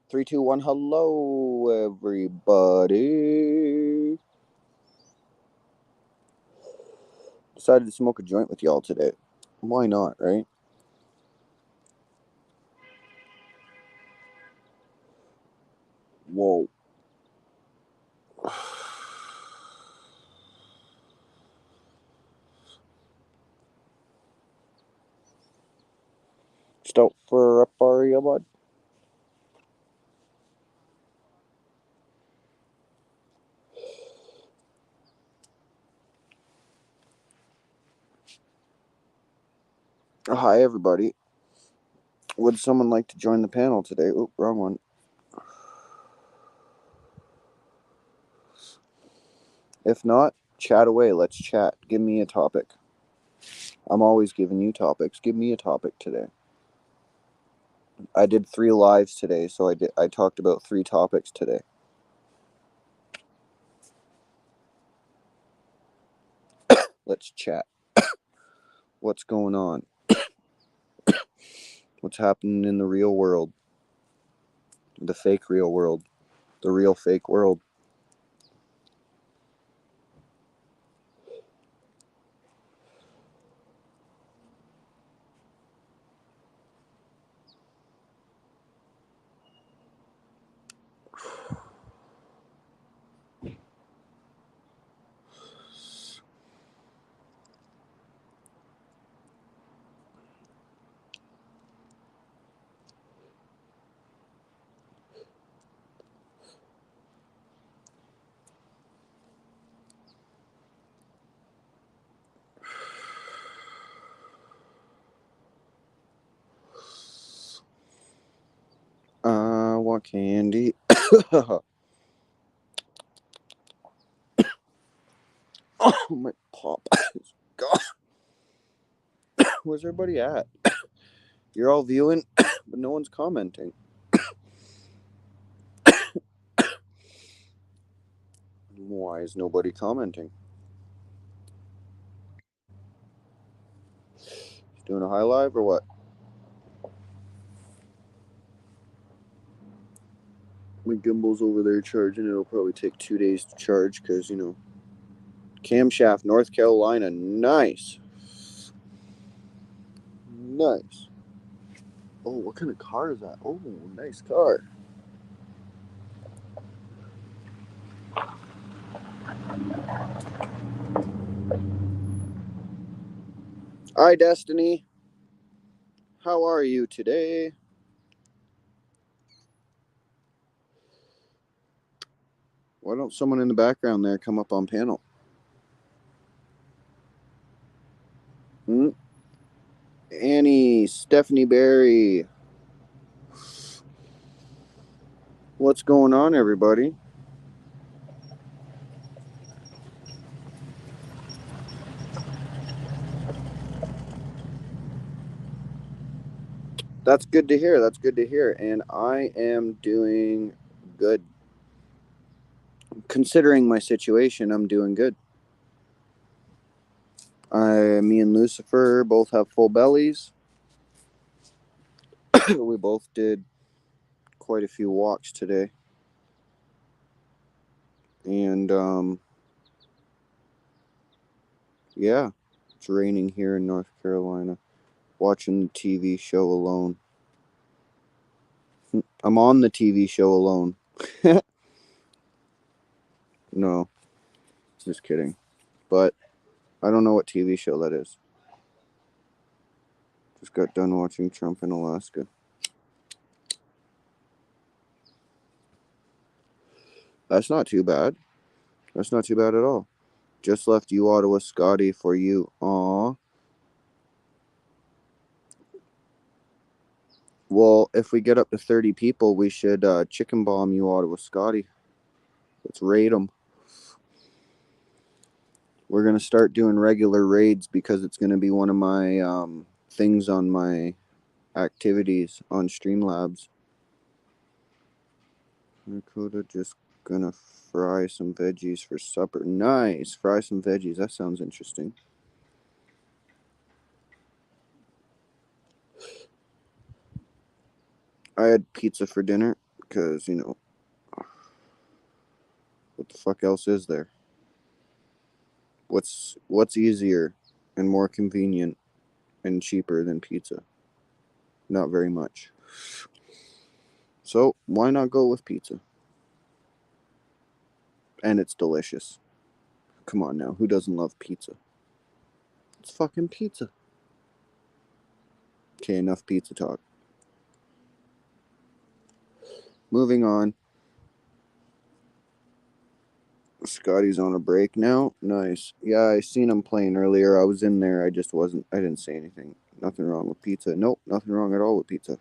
3, 2, 1. Hello, everybody. Decided to smoke a joint with y'all today. Why not, right? Whoa. Stout for up area, bud. Hi, everybody. Would someone like to join the panel today? Oh, wrong one. If not, chat away. Let's chat. Give me a topic. I'm always giving you topics. Give me a topic today. I did 3 lives today, so I talked about 3 topics today. Let's chat. What's going on? What's happening in the real world? The fake real world. The real fake world. I want candy. Oh, my pop. God. Where's everybody at? You're all viewing, but no one's commenting. Why is nobody commenting? Doing a high live or what? My gimbal's over there charging. It'll probably take 2 days to charge because, camshaft, North Carolina. Nice. Nice. Oh, what kind of car is that? Oh, nice car. Hi, Destiny. How are you today? Why don't someone in the background there come up on panel? Annie, Stephanie Berry. What's going on, everybody? That's good to hear. That's good to hear. And I am doing good. Considering my situation, I'm doing good. Me and Lucifer both have full bellies. We both did quite a few walks today. And, yeah, it's raining here in North Carolina. Watching the TV show alone. I'm on the TV show alone. No, just kidding. But I don't know what TV show that is. Just got done watching Trump in Alaska. That's not too bad. That's not too bad at all. Just left you, Ottawa, Scotty, for you. Aw. Well, if we get up to 30 people, we should chicken bomb you, Ottawa, Scotty. Let's raid them. We're going to start doing regular raids because it's going to be one of my things on my activities on Streamlabs. Dakota just going to fry some veggies for supper. Nice. Fry some veggies. That sounds interesting. I had pizza for dinner. Because, what the fuck else is there? What's easier and more convenient and cheaper than pizza? Not very much. So, why not go with pizza? And it's delicious. Come on now, who doesn't love pizza? It's fucking pizza. Okay, enough pizza talk. Moving on. Scotty's on a break now. Nice. Yeah, I seen him playing earlier. I was in there. I didn't say anything. Nothing wrong with pizza. Nope, nothing wrong at all with pizza.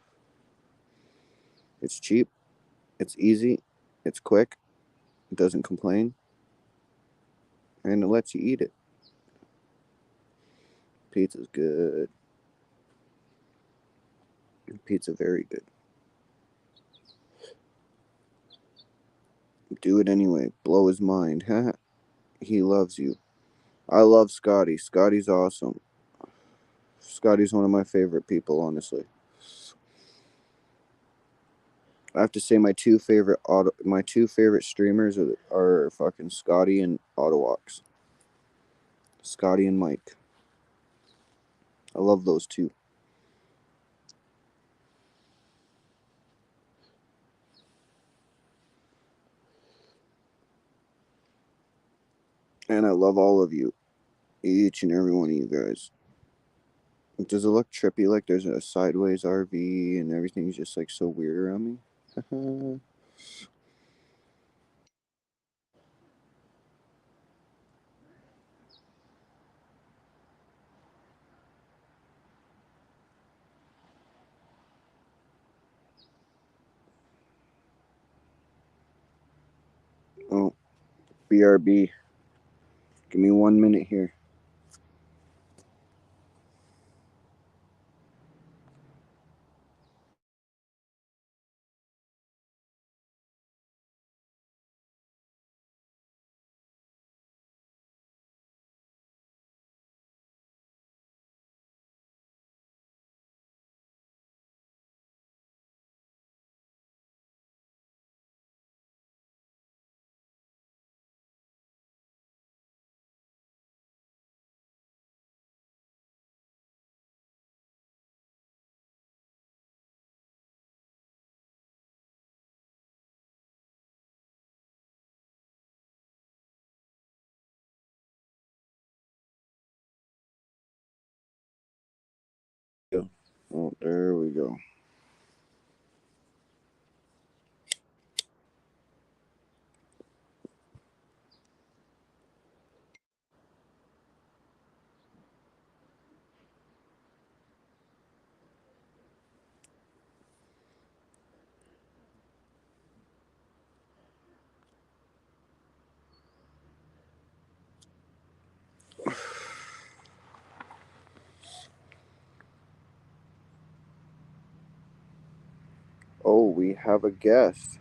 It's cheap. It's easy. It's quick. It doesn't complain. And it lets you eat it. Pizza's good. Pizza very good. Do it anyway. Blow his mind. He loves you. I love Scotty. Scotty's awesome. Scotty's one of my favorite people, honestly. I have to say my two favorite streamers are fucking Scotty and Autowox. Scotty and Mike. I love those two. And I love all of you. Each and every one of you guys. Does it look trippy like there's a sideways RV and everything's just like so weird around me? Oh, BRB. Give me 1 minute here. Oh, there we go. Oh, we have a guest.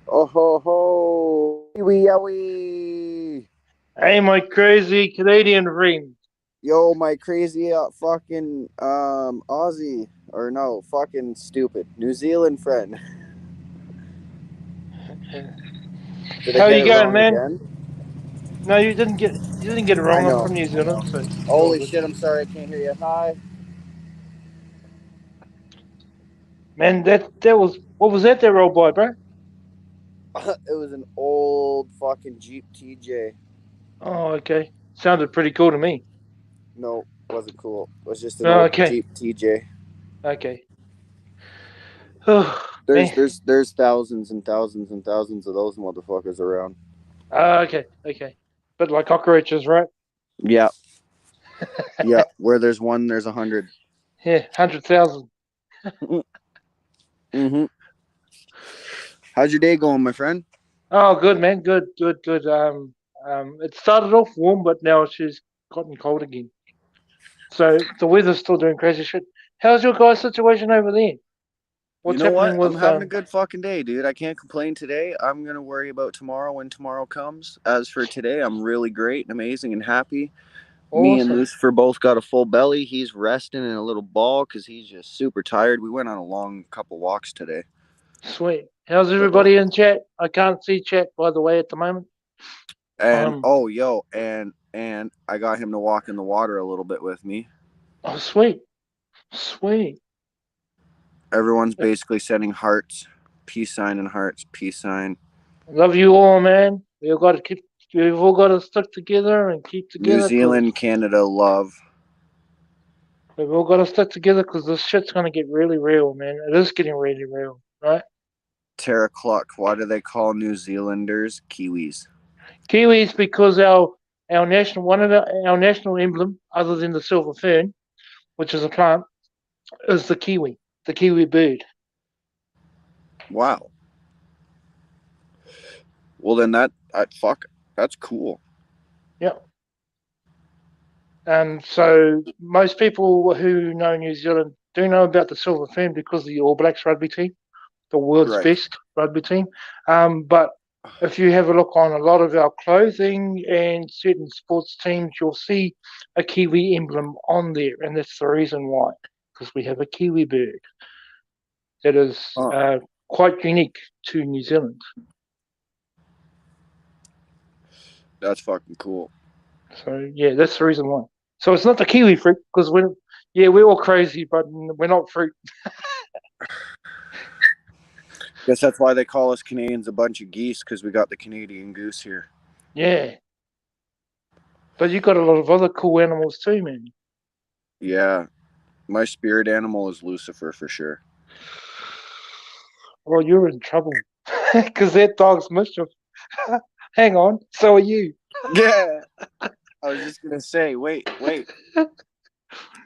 Oh ho ho! Wee yowie! Hey, my crazy Canadian friend. Yo, my crazy fucking Aussie or no, fucking stupid New Zealand friend. Did I How get you it going, wrong man? again? No, you didn't get it I wrong. I'm know. from New Zealand, so it's all Holy good. shit! I'm sorry, I can't hear you. Hi. Man, that was what was that there, old boy, bro? It was an old fucking Jeep TJ. Oh, okay. Sounded pretty cool to me. No, wasn't cool. It was just an Oh, old okay, Jeep TJ. okay. Oh, There's man. there's there's thousands and thousands and thousands of those motherfuckers around. Okay, okay. But like cockroaches, right? Yeah, yeah. Where there's one, there's 100. Yeah, 100,000. Mm-hmm. How's your day going, my friend? Oh, good, man. Good, good, good. It started off warm, but now she's gotten cold again. So the weather's still doing crazy shit. How's your guys' situation over there? You What's know what? happening I'm with having a good fucking day, dude. I can't complain today. I'm gonna worry about tomorrow when tomorrow comes. As for today, I'm really great and amazing and happy. Me and Awesome. Lucifer both got a full belly. He's resting in a little ball because he's just super tired. We went on a long couple walks today. Sweet. How's So, everybody in chat? I can't see chat, by the way, at the moment. and and I got him to walk in the water a little bit with me. Oh, sweet. Sweet. Everyone's basically sending hearts, peace sign and hearts, peace sign. Love you all, man. We've all got to stick together and keep New together because Zealand, Canada, love. we've all got to stick together because this shit's going to get really real, man. It is getting really real, right? Tara Cluck, why do they call New Zealanders Kiwis? Kiwis because our national our national emblem, other than the silver fern, which is a plant, is the kiwi bird. Wow. Well, then that's cool. Yep. So most people who know New Zealand do know about the silver fern because of the All Blacks rugby team, the world's Right. best rugby team. But if you have a look on a lot of our clothing and certain sports teams, you'll see a kiwi emblem on there, and that's the reason why, because we have a kiwi bird that is quite unique to New Zealand. That's fucking cool. So yeah, that's the reason why. So it's not the kiwi fruit because we're all crazy, but we're not fruit. Guess that's why they call us Canadians a bunch of geese, because we got the Canadian goose here. Yeah. But you got a lot of other cool animals too, man. Yeah. My spirit animal is Lucifer for sure. Well, you're in trouble because that dog's mischief. Hang on, so are you. Yeah. I was just gonna say, wait.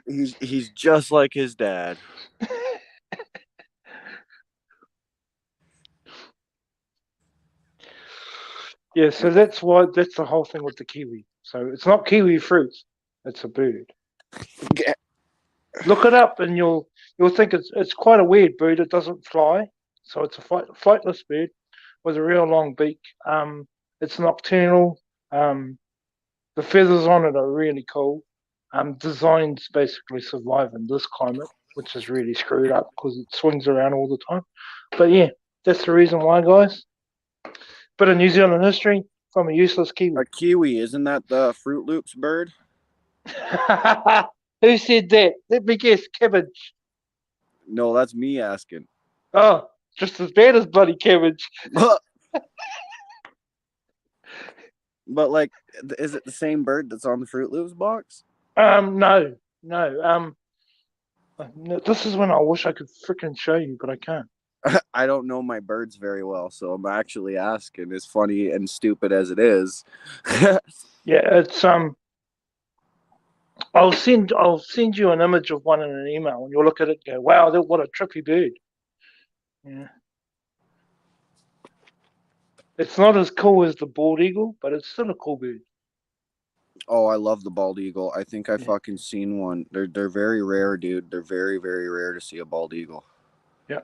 He's just like his dad. Yeah, so that's the whole thing with the kiwi. So it's not kiwi fruits, it's a bird. Yeah. Look it up and you'll think it's quite a weird bird. It doesn't fly, so it's a flightless bird with a real long beak. It's nocturnal. The feathers on it are really cool. Designed to basically survive in this climate, which is really screwed up because it swings around all the time. But yeah, that's the reason why, guys. Bit of New Zealand history from a useless kiwi. A kiwi, isn't that the Fruit Loops bird? Who said that? Let me guess, cabbage. No, that's me asking. Oh, just as bad as bloody cabbage. But like, is it the same bird that's on the Fruit Loops box? No. This is when I wish I could freaking show you, but I can't. I don't know my birds very well, so I'm actually asking, as funny and stupid as it is. Yeah, it's I'll send you an image of one in an email, and you'll look at it and go, "Wow, what a trippy bird." Yeah, it's not as cool as the bald eagle, but it's still a cool bird. Oh, I love the bald eagle. I think I fucking seen one. They're very rare, dude. They're very, very rare to see a bald eagle. Yeah.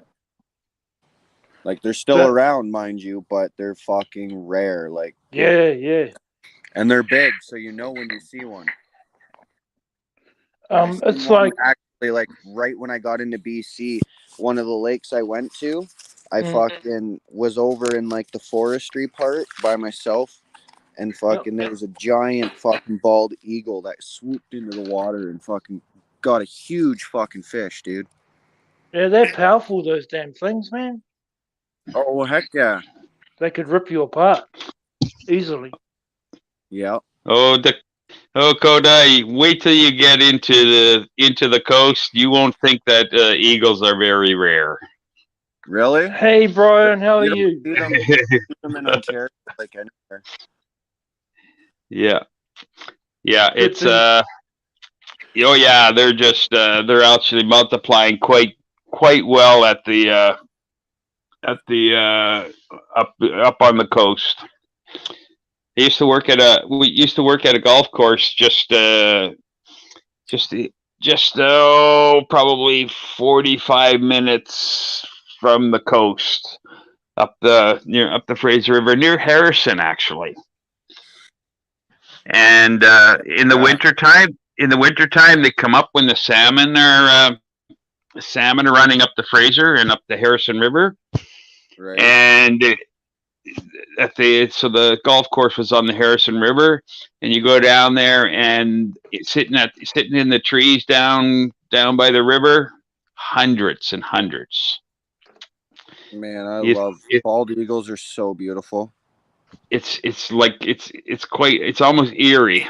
Like, they're still around, mind you, but they're fucking rare. Like, yeah. And they're big, so you know when you see one. It's like actually, like, right when I got into BC, one of the lakes I went to, I fucking was over in like the forestry part by myself, and fucking there was a giant fucking bald eagle that swooped into the water and fucking got a huge fucking fish, dude. Yeah, they're powerful, those damn things, man. Oh, well, heck yeah. They could rip you apart easily. Yeah. Oh, Kodai, wait till you get into the coast. You won't think that eagles are very rare. Really? Hey, Brian, how are you? See them in Ontario, like anywhere. Yeah, it's oh yeah, they're just they're actually multiplying quite well at the up on the coast. We used to work at a golf course just probably 45 minutes from the coast up the Fraser River near Harrison, actually. And in the wintertime they come up when the salmon are running up the Fraser and up the Harrison River. Right. And so the golf course was on the Harrison River, and you go down there and sitting in the trees down by the river, hundreds and hundreds. Man, I It, love it bald eagles. Are so beautiful. it's like it's almost eerie.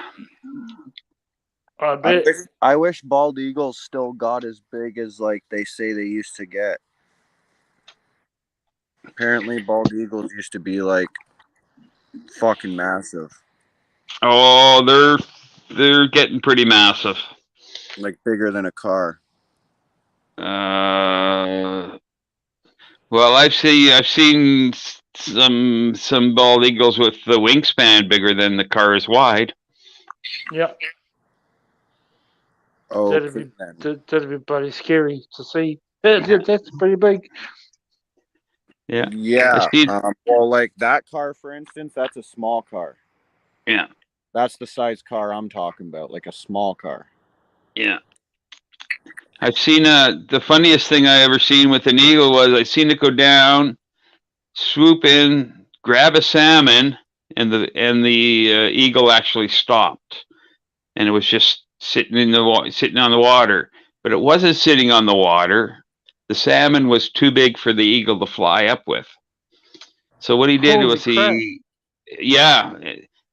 I bet. I wish bald eagles still got as big as like they say they used to get. Apparently, bald eagles used to be like fucking massive, Oh, they're getting pretty massive. like bigger than a car. Well, I've seen some bald eagles with the wingspan bigger than the car is wide. Yeah. Oh, That'd be bloody scary to see. That's pretty big. Yeah. Yeah. I see. Well, like that car, for instance, that's a small car. Yeah. That's the size car I'm talking about, like a small car. Yeah. I've seen the funniest thing I ever seen with an eagle was I seen it go down, swoop in, grab a salmon, and the eagle actually stopped, and it was just sitting on the water, but it wasn't sitting on the water. The salmon was too big for the eagle to fly up with. So what he did Holy was crap. yeah,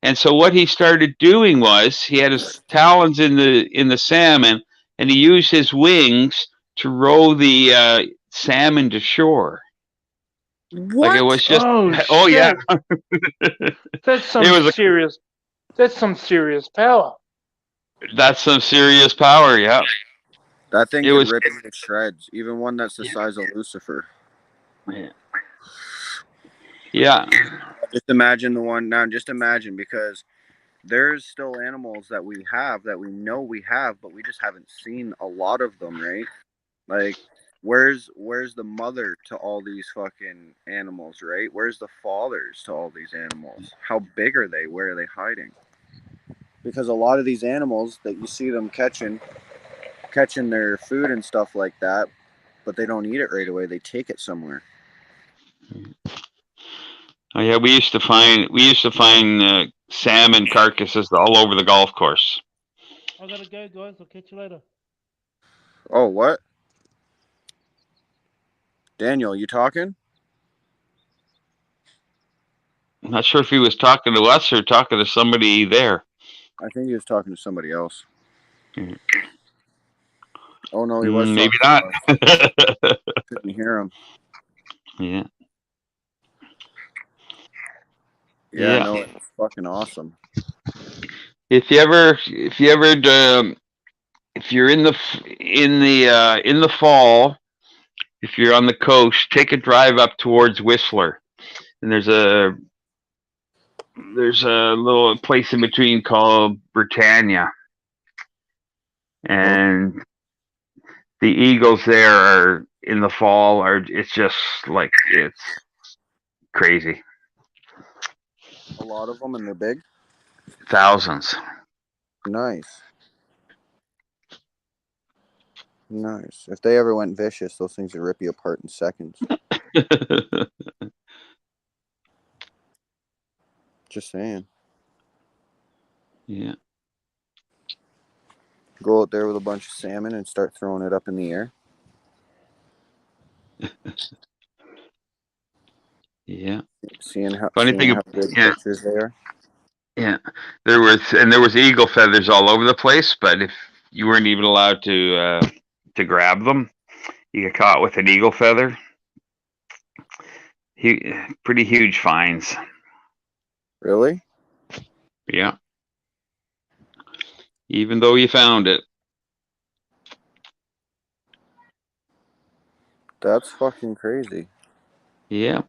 and so what he started doing was he had his talons in the salmon, and he used his wings to row the salmon to shore. What? Like it was just Oh yeah. That's some It was serious. That's some serious power. That's some serious power. Yeah. That thing It could was. rip you to shreds, even one that's the size of Lucifer. Yeah. Just imagine the one now. Just imagine, because there's still animals that we have that we know we have, but we just haven't seen a lot of them, right? Like, where's the mother to all these fucking animals, right? Where's the fathers to all these animals? How big are they? Where are they hiding? Because a lot of these animals that you see them catching their food and stuff like that, but they don't eat it right away. They take it somewhere. Oh yeah, we used to find salmon carcasses all over the golf course. I gotta go, guys. I'll catch you later. Oh, what? Daniel, you talking? I'm not sure if he was talking to us or talking to somebody there. I think he was talking to somebody else. Mm. Oh no, he was maybe talking not. to us. Couldn't hear him. Yeah. Yeah, no, it's fucking awesome. If you're in the fall, if you're on the coast, take a drive up towards Whistler, and there's a little place in between called Britannia, and the eagles there are in the fall it's just like it's crazy. A lot of them, and they're big. Thousands. Nice. If they ever went vicious, those things would rip you apart in seconds. Just saying. Yeah. Go out there with a bunch of salmon and start throwing it up in the air. Yeah. Seeing how Funny thing, big pictures they are. Yeah, there was eagle feathers all over the place, but if you weren't even allowed to grab them, you get caught with an eagle feather. Pretty huge fines. Really? Yeah. Even though you found it. That's fucking crazy. Yeah.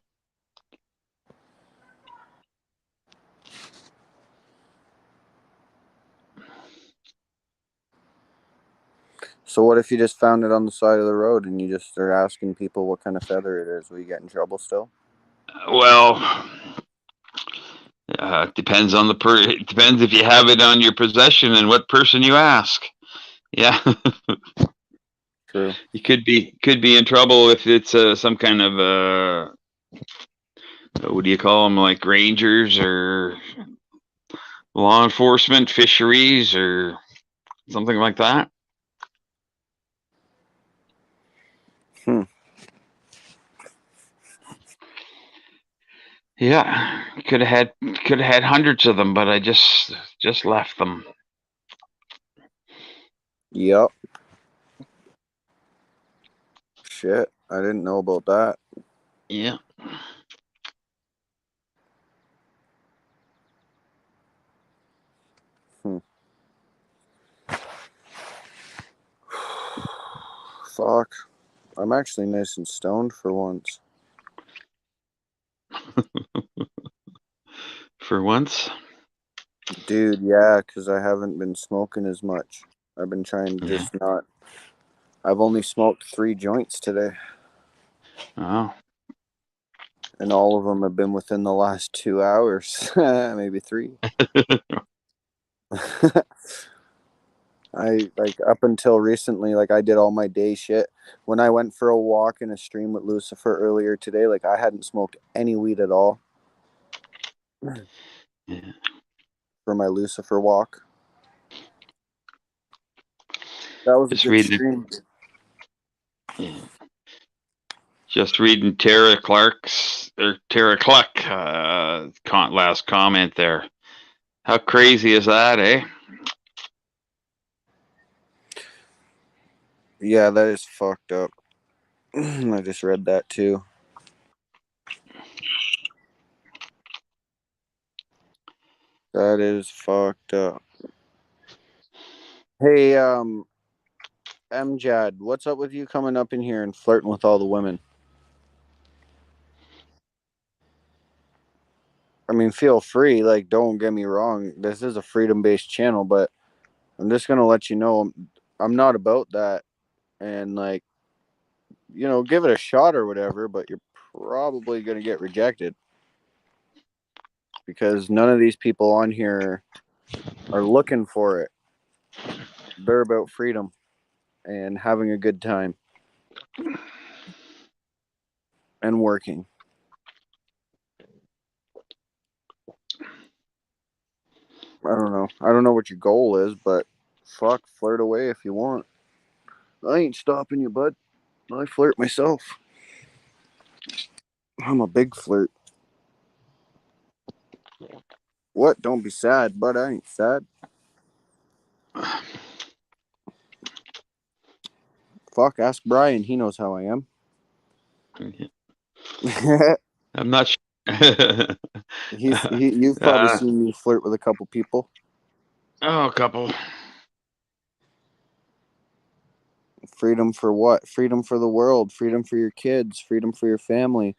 So what if you just found it on the side of the road and you just are asking people what kind of feather it is? Will you get in trouble still? Well, it depends on it depends if you have it on your possession and what person you ask. Yeah. True. You could be in trouble if it's some kind of what do you call them, like rangers or law enforcement, fisheries, or something like that? Yeah, could have had hundreds of them, but I just left them. Yep. Shit, I didn't know about that. Yeah. Fuck. I'm actually nice and stoned for once. For once? Dude, yeah, because I haven't been smoking as much. I've been trying to just not. I've only smoked 3 joints today, Oh. and all of them have been within the last 2 hours. Maybe 3. I, like, up until recently, like, I did all my day shit. When I went for a walk in a stream with Lucifer earlier today, like, I hadn't smoked any weed at all Yeah. for my Lucifer walk. That was Just a good stream. Yeah. Just reading Tara Cluck last comment there. How crazy is that, eh? Yeah, that is fucked up. I just read that too. That is fucked up. Hey, Mjad, what's up with you coming up in here and flirting with all the women? I mean, feel free. Like, don't get me wrong. This is a freedom-based channel, but I'm just gonna let you know I'm not about that. And, like, you know, give it a shot or whatever, but you're probably gonna get rejected because none of these people on here are looking for it. They're about freedom and having a good time and working. I don't know. I don't know what your goal is, but fuck, flirt away if you want. I ain't stopping you, bud. I flirt myself. I'm a big flirt. What? Don't be sad, bud. I ain't sad. Fuck, ask Brian. He knows how I am. I'm not sure. You've probably seen me flirt with a couple people. Oh, a couple. Freedom for what? Freedom for the world. Freedom for your kids. Freedom for your family.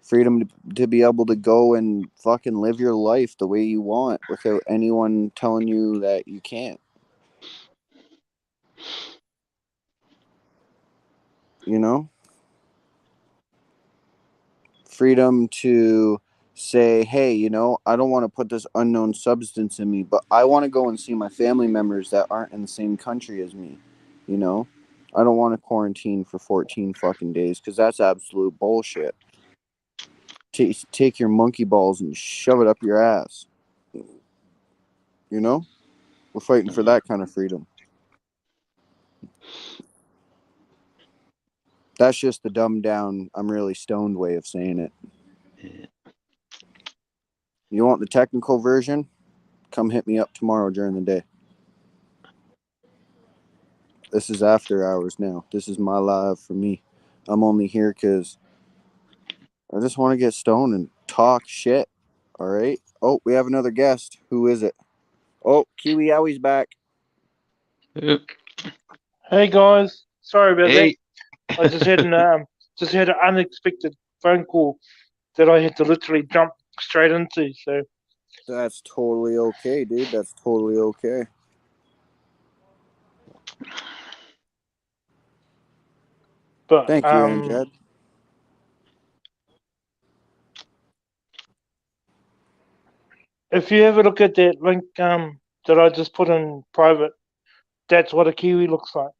Freedom to be able to go and fucking live your life the way you want without anyone telling you that you can't. You know? Freedom to say, hey, you know, I don't want to put this unknown substance in me, but I want to go and see my family members that aren't in the same country as me. You know? I don't want to quarantine for 14 fucking days because that's absolute bullshit. Take your monkey balls and shove it up your ass. You know? We're fighting for that kind of freedom. That's just the dumbed down, I'm really stoned way of saying it. You want the technical version? Come hit me up tomorrow during the day. This is after hours now. This is my live for me. I'm only here because I just want to get stoned and talk shit. All right. Oh, we have another guest. Who is it? Oh, Kiwi Owie's back. Hey guys, sorry about that. Hey. I just had an unexpected phone call that I had to literally jump straight into. So That's totally okay, dude. That's totally okay. but Thank you, Amjad. if you ever look at that link that I just put in private, that's what a kiwi looks like.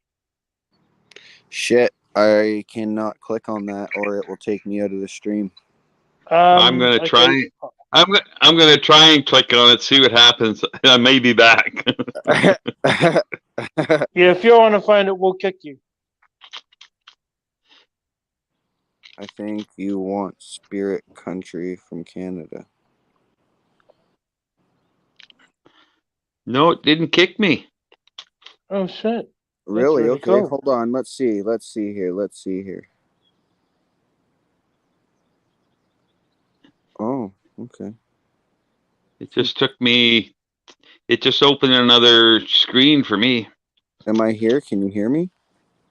Shit, I cannot click on that or it will take me out of the stream. I'm gonna Okay. try. I'm gonna try and click on it, see what happens. I may be back. Yeah, if you're on the phone, it will kick you. I think you want Spirit Country from Canada. No, it didn't kick me. Oh shit! Really? really Okay, cool. hold on. Let's see here. Oh, okay. It just took me. It just opened another screen for me. Am I here? Can you hear me?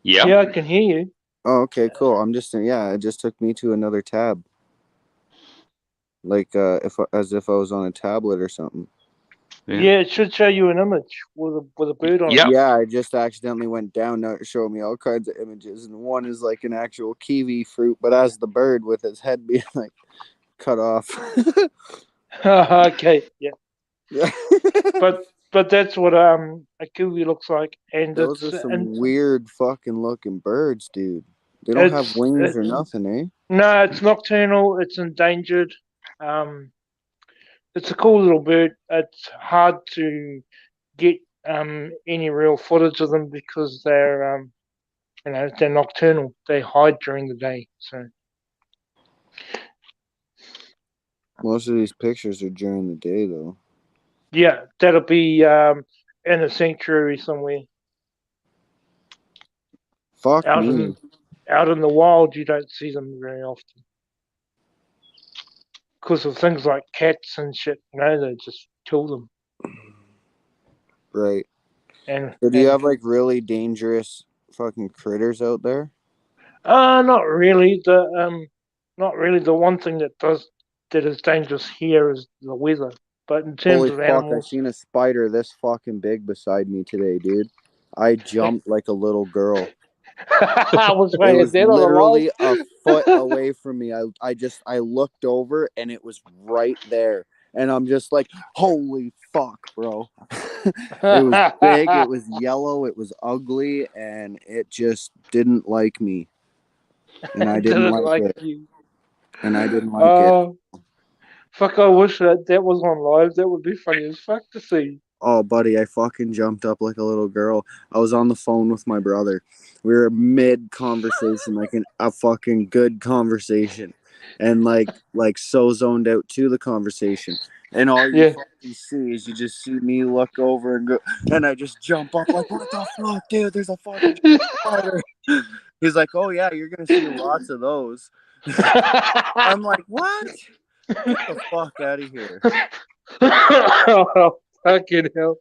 Yep. Yeah, I can hear you. Oh, okay, cool. It just took me to another tab. Like as if I was on a tablet or something. Yeah, it should show you an image with a bird on Yep. it. Yeah, I just accidentally went down. Now it showed me all kinds of images, and one is like an actual kiwi fruit, but as the bird with his head being like cut off. Okay, yeah. Yeah. But that's what a kiwi looks like, and Those are some it's weird fucking looking birds, dude. They don't have wings or nothing, eh? no, it's nocturnal. It's endangered. Um, it's a cool little bird. It's hard to get any real footage of them because they're they're nocturnal. They hide during the day. So Most of these pictures are during the day, though. yeah, that'll be in a sanctuary somewhere. Fuck Out me. in out in the wild, you don't see them very often because of things like cats and shit. They just kill them. Right. And So do you have like really dangerous fucking critters out there? not really. Not really. The one thing that is dangerous here is the weather. But in terms Holy of fuck, I animals, seen a spider this fucking big beside me today, dude. I jumped like a little girl. I was It paying was dead on the literally a live. foot away from me. I looked over and it was right there. And I'm just like, holy fuck, bro. It was big, it was yellow, it was ugly, and it just didn't like me. And I didn't Didn't like like it. you. And I didn't like it. Fuck! I wish that was on live. That would be funny as fuck to see. Oh, buddy, I fucking jumped up like a little girl. I was on the phone with my brother. We were mid conversation, like a fucking good conversation, and like so zoned out to the conversation. And all you Yeah. fucking see is you just see me look over and go, and I just jump up like, what the fuck, dude? There's a fucking spider. He's like, oh yeah, you're gonna see lots of those. I'm like, what? Get the fuck out of here. Oh, fucking hell.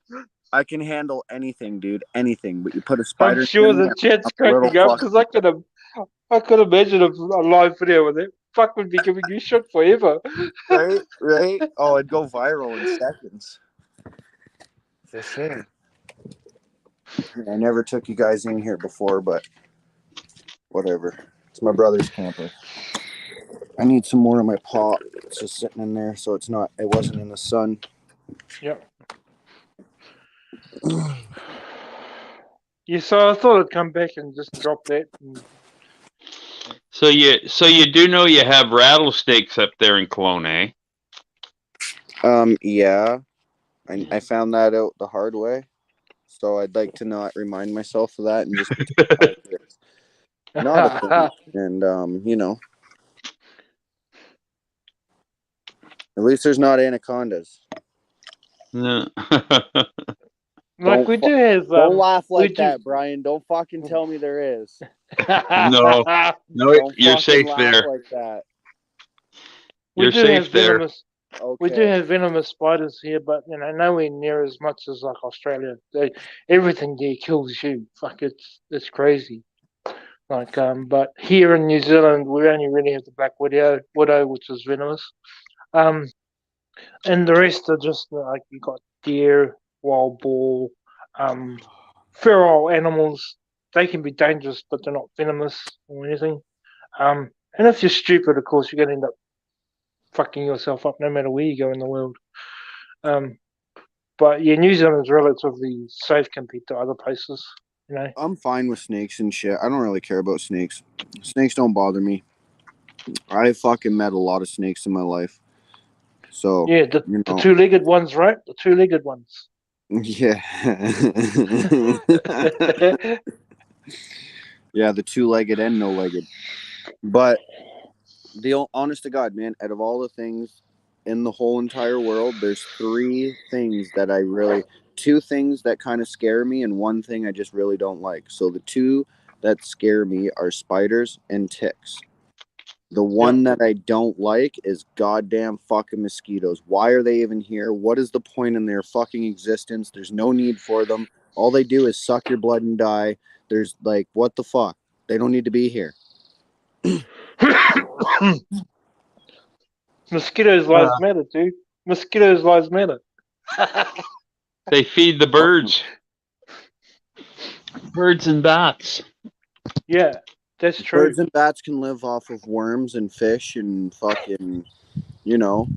I can handle anything, dude. Anything. But you put a I'm spider sure near me, the chat's I'm a little cracking up fucked. because I could imagine a live video with it. Fuck would be giving you shit forever. Right? Right? Oh, it'd go viral in seconds. For sure. I never took you guys in here before, but whatever. It's my brother's camper. I need some more of my pop. It's just sitting in there, so it wasn't in the sun. Yep. Yeah, so I thought I'd come back and just drop that. So you do know you have rattlesnakes up there in Kelowna, eh? Yeah. I found that out the hard way. So I'd like to not remind myself of that and just not a thing. And at least there's not anacondas. No. Like we do have. Don't laugh we like do. that, Brian. Don't fucking tell me there is. No, Don't you're fucking safe laugh there. like that. You're safe there. Okay. We do have venomous spiders here, but nowhere near as much as like Australia. Everything there kills you. Fuck, it's crazy. Like but here in New Zealand, we only really have the black widow, which is venomous. And the rest are just like you got deer, wild boar, feral animals. They can be dangerous, but they're not venomous or anything. And if you're stupid, of course, you're going to end up fucking yourself up no matter where you go in the world. But yeah, New Zealand's relatively safe compared to other places. I'm fine with snakes and shit. I don't really care about snakes. Snakes don't bother me. I fucking met a lot of snakes in my life. So, Yeah, the you know, two-legged ones, right? The two-legged ones. yeah. Yeah, the two-legged and no-legged. But honest to God, man, out of all the things in the whole entire world, there's two things that kind of scare me, and one thing I just really don't like. So the two that scare me are spiders and ticks. The one that I don't like is goddamn fucking mosquitoes. Why are they even here? What is the point in their fucking existence? There's no need for them. All they do is suck your blood and die. There's like, what the fuck? They don't need to be here. Mosquitoes lives matter, dude. Mosquitoes lives matter. They feed the birds. Birds and bats. Yeah, that's true. Birds and bats can live off of worms and fish and fucking, you know,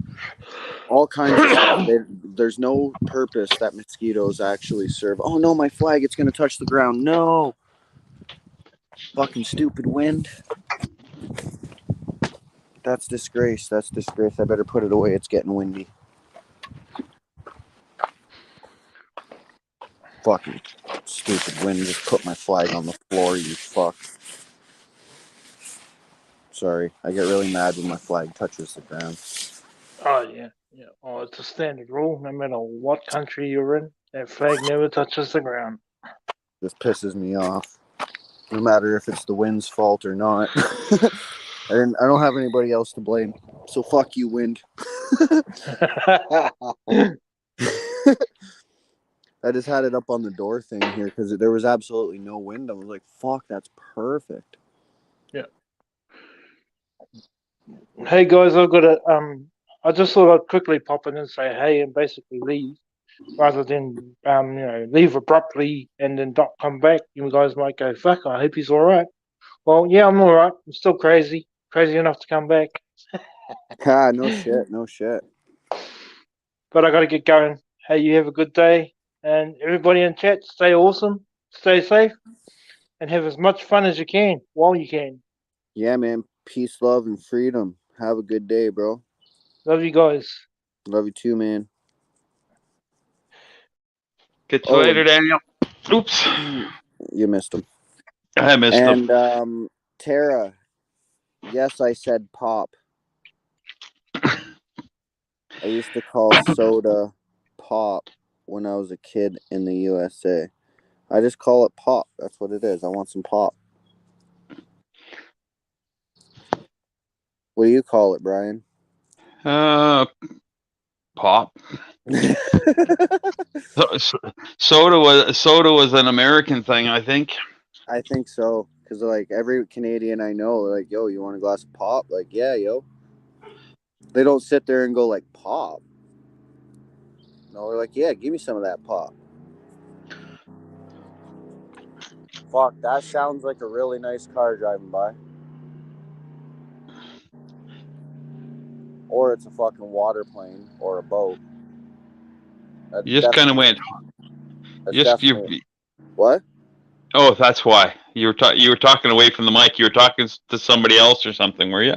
all kinds of stuff. There's no purpose that mosquitoes actually serve. Oh no, my flag, it's going to touch the ground. No. Fucking stupid wind. That's disgrace. That's disgrace. I better put it away. It's getting windy. Fucking stupid wind just put my flag on the floor, you fuck. Sorry. I get really mad when my flag touches the ground. Oh yeah, yeah. Oh, it's a standard rule. No matter what country you're in, that flag never touches the ground. This pisses me off. No matter if it's the wind's fault or not. I don't have anybody else to blame. So fuck you, wind. I just had it up on the door thing here because there was absolutely no wind. I was like, fuck, that's perfect. Yeah. Hey guys, I've got a I just thought I'd quickly pop in and say hey and basically leave, rather than leave abruptly and then not come back. You guys might go, fuck, I hope he's all right. Well, yeah, I'm all right. I'm still crazy enough to come back. Ah, no shit, no shit. But I got to get going. Hey, you have a good day, and everybody in chat, stay awesome, stay safe, and have as much fun as you can while you can. Yeah, man. Peace, love, and freedom. Have a good day, bro. Love you guys. Love you too, man. Catch you later, Daniel. Oops. You missed him. I missed him. And Tara, yes, I said pop. I used to call soda pop when I was a kid in the USA. I just call it pop. That's what it is. I want some pop. What do you call it, Brian? Pop. Soda was an American thing, I think. I think so, because like every Canadian I know, they're like, yo, you want a glass of pop? Like, yeah, yo. They don't sit there and go like, pop. No, they're like, yeah, give me some of that pop. Fuck, that sounds like a really nice car driving by. Or it's a fucking water plane or a boat. You just kind of went. What? Oh, that's why you were talking away from the mic. You were talking to somebody else or something, were you?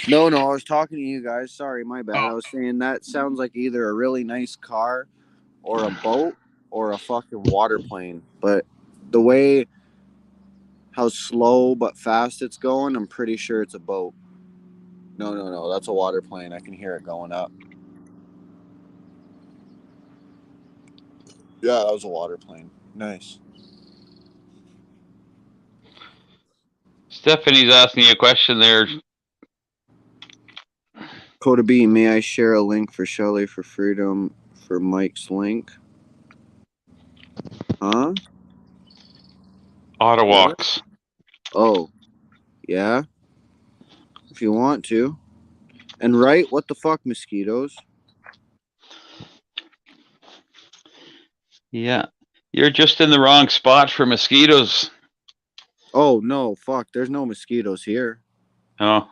No, I was talking to you guys. Sorry, my bad. I was saying that sounds like either a really nice car or a boat or a fucking water plane. But the way how slow but fast it's going, I'm pretty sure it's a boat. No, that's a water plane. I can hear it going up. Yeah, that was a water plane. Nice. Stephanie's asking you a question there. Coda B, may I share a link for Shelley for Freedom for Mike's link? Huh? Ottawalks. Oh, yeah? If you want to. And right, what the fuck, mosquitoes? Yeah. You're just in the wrong spot for mosquitoes. Oh, no, fuck, there's no mosquitoes here. Oh.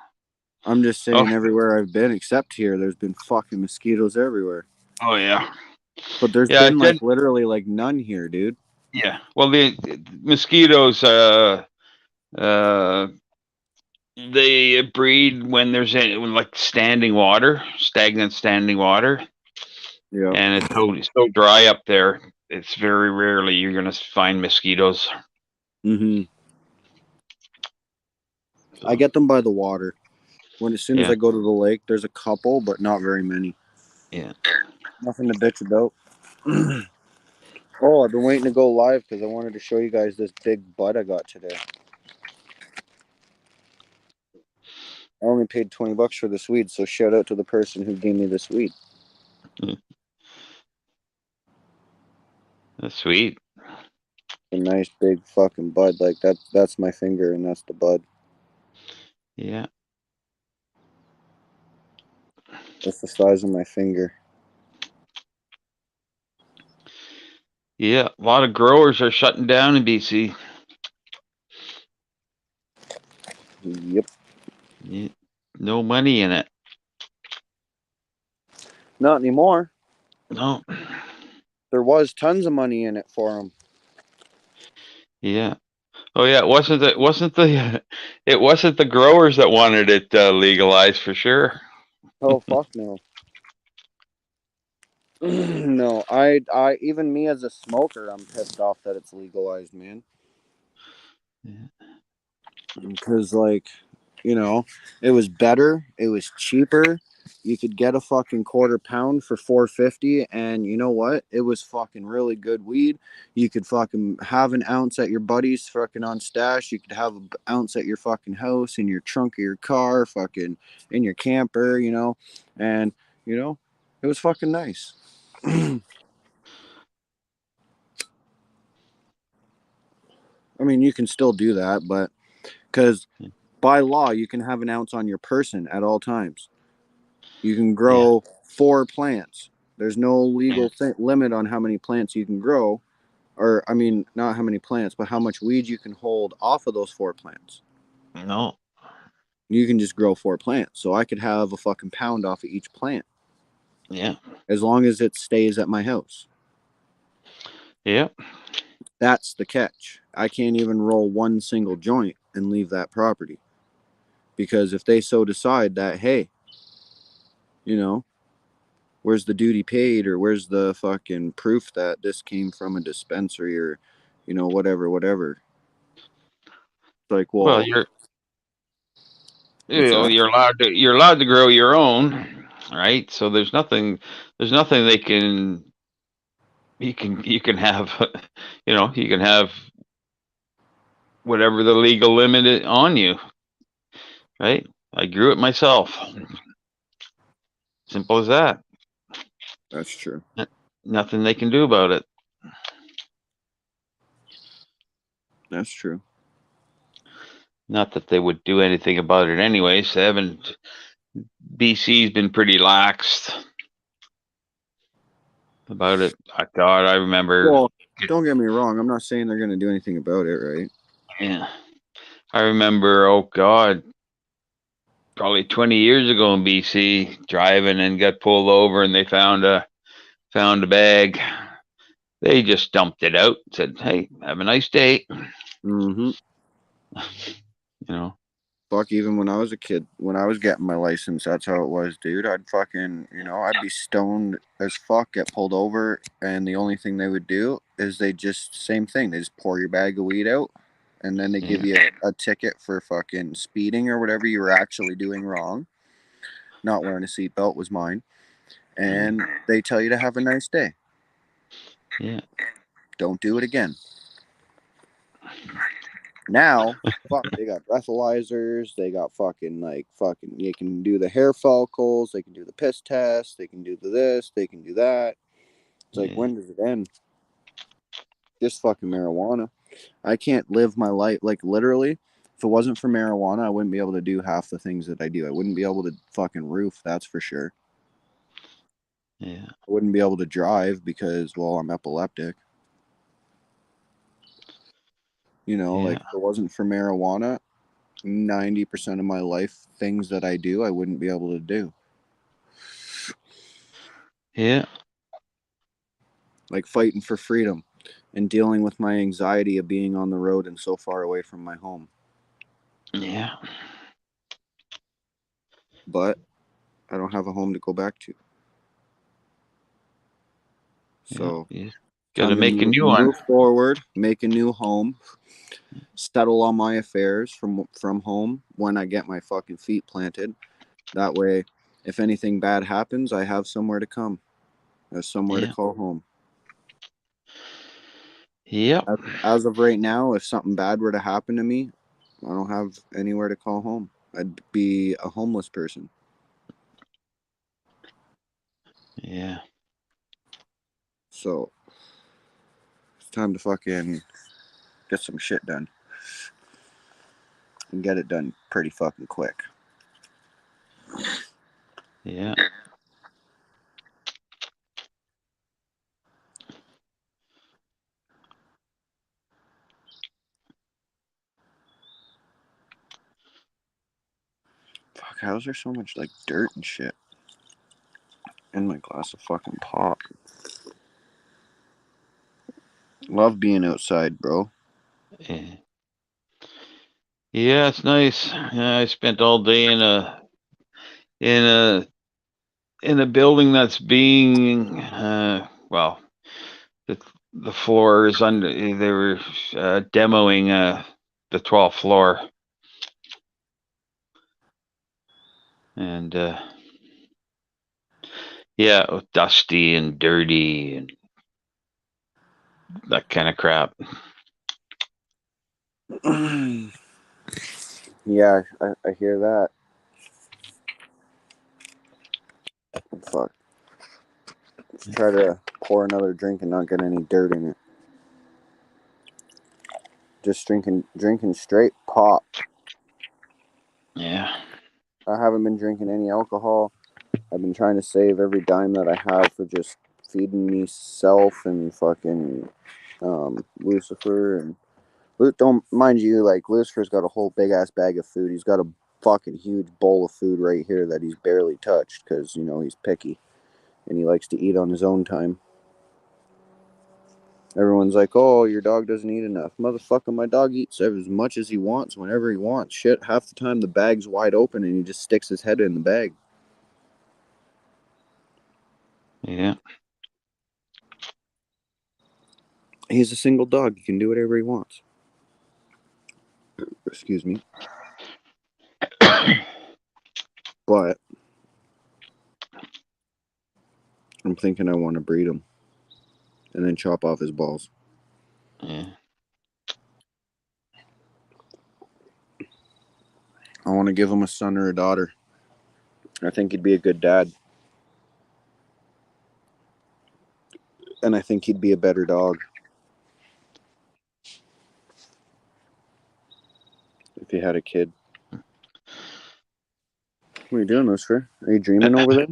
I'm just saying everywhere I've been except here, there's been fucking mosquitoes everywhere. Oh, yeah. But there's been like literally like none here, dude. Yeah. Well, the mosquitoes, they breed when there's like stagnant standing water, Yeah. and it's so dry up there. It's very rarely you're gonna find mosquitoes. Mm-hmm. I get them by the water. As soon as Yeah, I go to the lake, there's a couple, but not very many. yeah. Nothing to bitch about. Oh, I've been waiting to go live because I wanted to show you guys this big bud I got today. I only paid $20 for this weed, so shout out to the person who gave me this weed. That's sweet. A nice big fucking bud like that. That's my finger, and that's the bud. Yeah, That's the size of my finger. yeah. A lot of growers are shutting down in BC. Yep. Yeah, no money in it. Not anymore. No. There was tons of money in it for them. Yeah. Oh yeah. It wasn't the growers that wanted it legalized for sure. Oh fuck no. No, I even me as a smoker, I'm pissed off that it's legalized, man. Yeah. Because like, it was better, it was cheaper. You could get a fucking quarter pound for $4.50, and you know what? It was fucking really good weed. You could fucking have an ounce at your buddy's fucking on stash. You could have an ounce at your fucking house, in your trunk of your car, fucking in your camper, and it was fucking nice. I mean, you can still do that, but because by law, you can have an ounce on your person at all times. You can Yeah. grow 4 plants. There's no Yeah. legal limit on how many plants you can grow, or I mean, not how many plants, but how much weed you can hold off of those 4 plants. No. You can just grow 4 plants. So I could have a fucking pound off of each plant Yeah. as long as it stays at my house. Yeah. That's the catch. I can't even roll one single joint and leave that property. Because if they so decide that, hey, where's the duty paid, or where's the fucking proof that this came from a dispensary, or whatever. It's like, Well, well, what's that? you're allowed to grow your own, right? So there's nothing they can you can have you can have whatever the legal limit on you, right? I grew it myself. Simple as that. That's true. Nothing they can do about it. That's true. Not that they would do anything about it anyways. They haven't. BC's been pretty laxed about it. God, I remember. Well, don't get me wrong. I'm not saying they're going to do anything about it, right? Yeah, I remember. Oh God, probably 20 years ago in BC, driving and got pulled over, and they found a bag. They just dumped it out. Said, "Hey, have a nice day." Mm-hmm. You know. Fuck, even when I was a kid, when I was getting my license, that's how it was, dude. I'd fucking, I'd be stoned as fuck, get pulled over, and the only thing they would do is they just, same thing, they just pour your bag of weed out, and then they give Yeah. you a ticket for fucking speeding or whatever you were actually doing wrong. Not wearing a seatbelt was mine. And they tell you to have a nice day. Yeah. Don't do it again. Now, fuck, they got breathalyzers. They got fucking. You can do the hair follicles. They can do the piss test. They can do this. They can do that. It's like, Yeah. when does it end? Just fucking marijuana. I can't live my life like literally. If it wasn't for marijuana, I wouldn't be able to do half the things that I do. I wouldn't be able to fucking roof. That's for sure. Yeah. I wouldn't be able to drive because, well, I'm epileptic. Like Yeah. if it wasn't for marijuana, 90% of my life, things that I do, I wouldn't be able to do. Yeah. Like fighting for freedom and dealing with my anxiety of being on the road and so far away from my home. Yeah. but I don't have a home to go back to. So Yeah. time Gotta to make a new one. move forward, make a new home, settle all my affairs from home when I get my fucking feet planted. That way, if anything bad happens, I have somewhere to come. There's somewhere to Yeah. call home. Yep. As of right now, if something bad were to happen to me, I don't have anywhere to call home. I'd be a homeless person. Yeah. So it's time to fucking get some shit done. And get it done pretty fucking quick. Yeah. Fuck, how is there so much like dirt and shit in my glass of fucking pop? Love being outside, bro. Yeah. Yeah, it's nice. Yeah, I spent all day in a in a building that's being well, the the floor is under. They were demoing the 12th floor, and yeah, it was dusty and dirty and that kind of crap. Yeah, I hear that. Fuck. Let's try to pour another drink and not get any dirt in it. Just drinking straight pop. Yeah. I haven't been drinking any alcohol. I've been trying to save every dime that I have for just feeding myself and fucking Lucifer and don't mind you, like Lucifer's got a whole big ass bag of food. He's got a fucking huge bowl of food right here that he's barely touched because he's picky and he likes to eat on his own time. Everyone's like, "Oh, your dog doesn't eat enough." Motherfucker, my dog eats as much as he wants whenever he wants. Shit, half the time the bag's wide open and he just sticks his head in the bag. Yeah. He's a single dog. He can do whatever he wants. Excuse me. But I'm thinking I want to breed him and then chop off his balls. Yeah. I want to give him a son or a daughter. I think he'd be a good dad. And I think he'd be a better dog if he had a kid. What are you doing, Lucifer? Are you dreaming over there?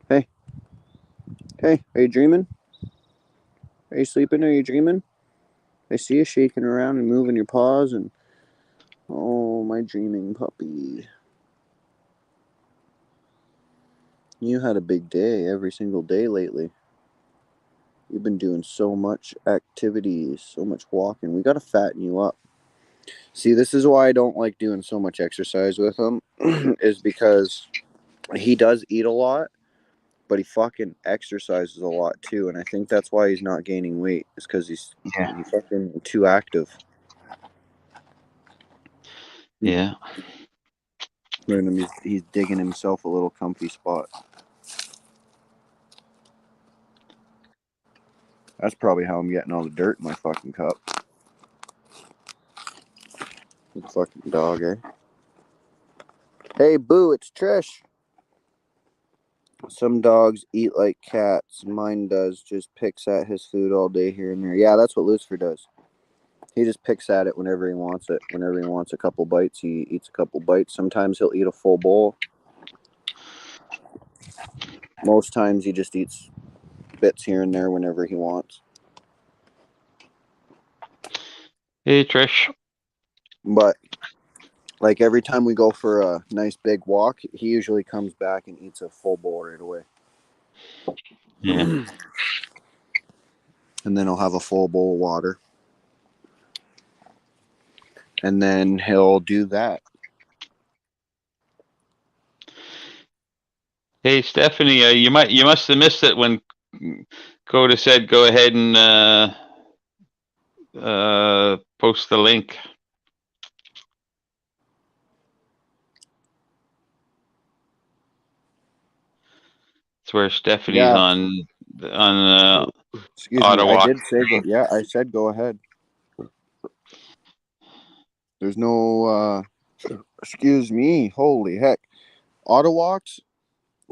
Hey. Hey, are you dreaming? Are you sleeping? Are you dreaming? I see you shaking around and moving your paws and... Oh, my dreaming puppy. You had a big day every single day lately. You've been doing so much activities, so much walking. We gotta fatten you up. See, this is why I don't like doing so much exercise with him, is because he does eat a lot, but he fucking exercises a lot too, and I think that's why he's not gaining weight. Is because he's fucking too active. Yeah. He's digging himself a little comfy spot. That's probably how I'm getting all the dirt in my fucking cup. Fucking dog, eh? Hey, Boo, it's Trish. Some dogs eat like cats. Mine does. Just picks at his food all day here and there. Yeah, that's what Lucifer does. He just picks at it whenever he wants it. Whenever he wants a couple bites, he eats a couple bites. Sometimes he'll eat a full bowl. Most times he just eats bits here and there whenever he wants. Hey, Trish. But like every time we go for a nice big walk, he usually comes back and eats a full bowl right away. Yeah. And then he'll have a full bowl of water. And then he'll do that. Hey, Stephanie, you must have missed it when Coda said go ahead and post the link. It's where Stephanie's Yeah. on Excuse me. Ottawa. I did say go. Yeah, I said go ahead. There's no. Excuse me. Holy heck. Autowalks.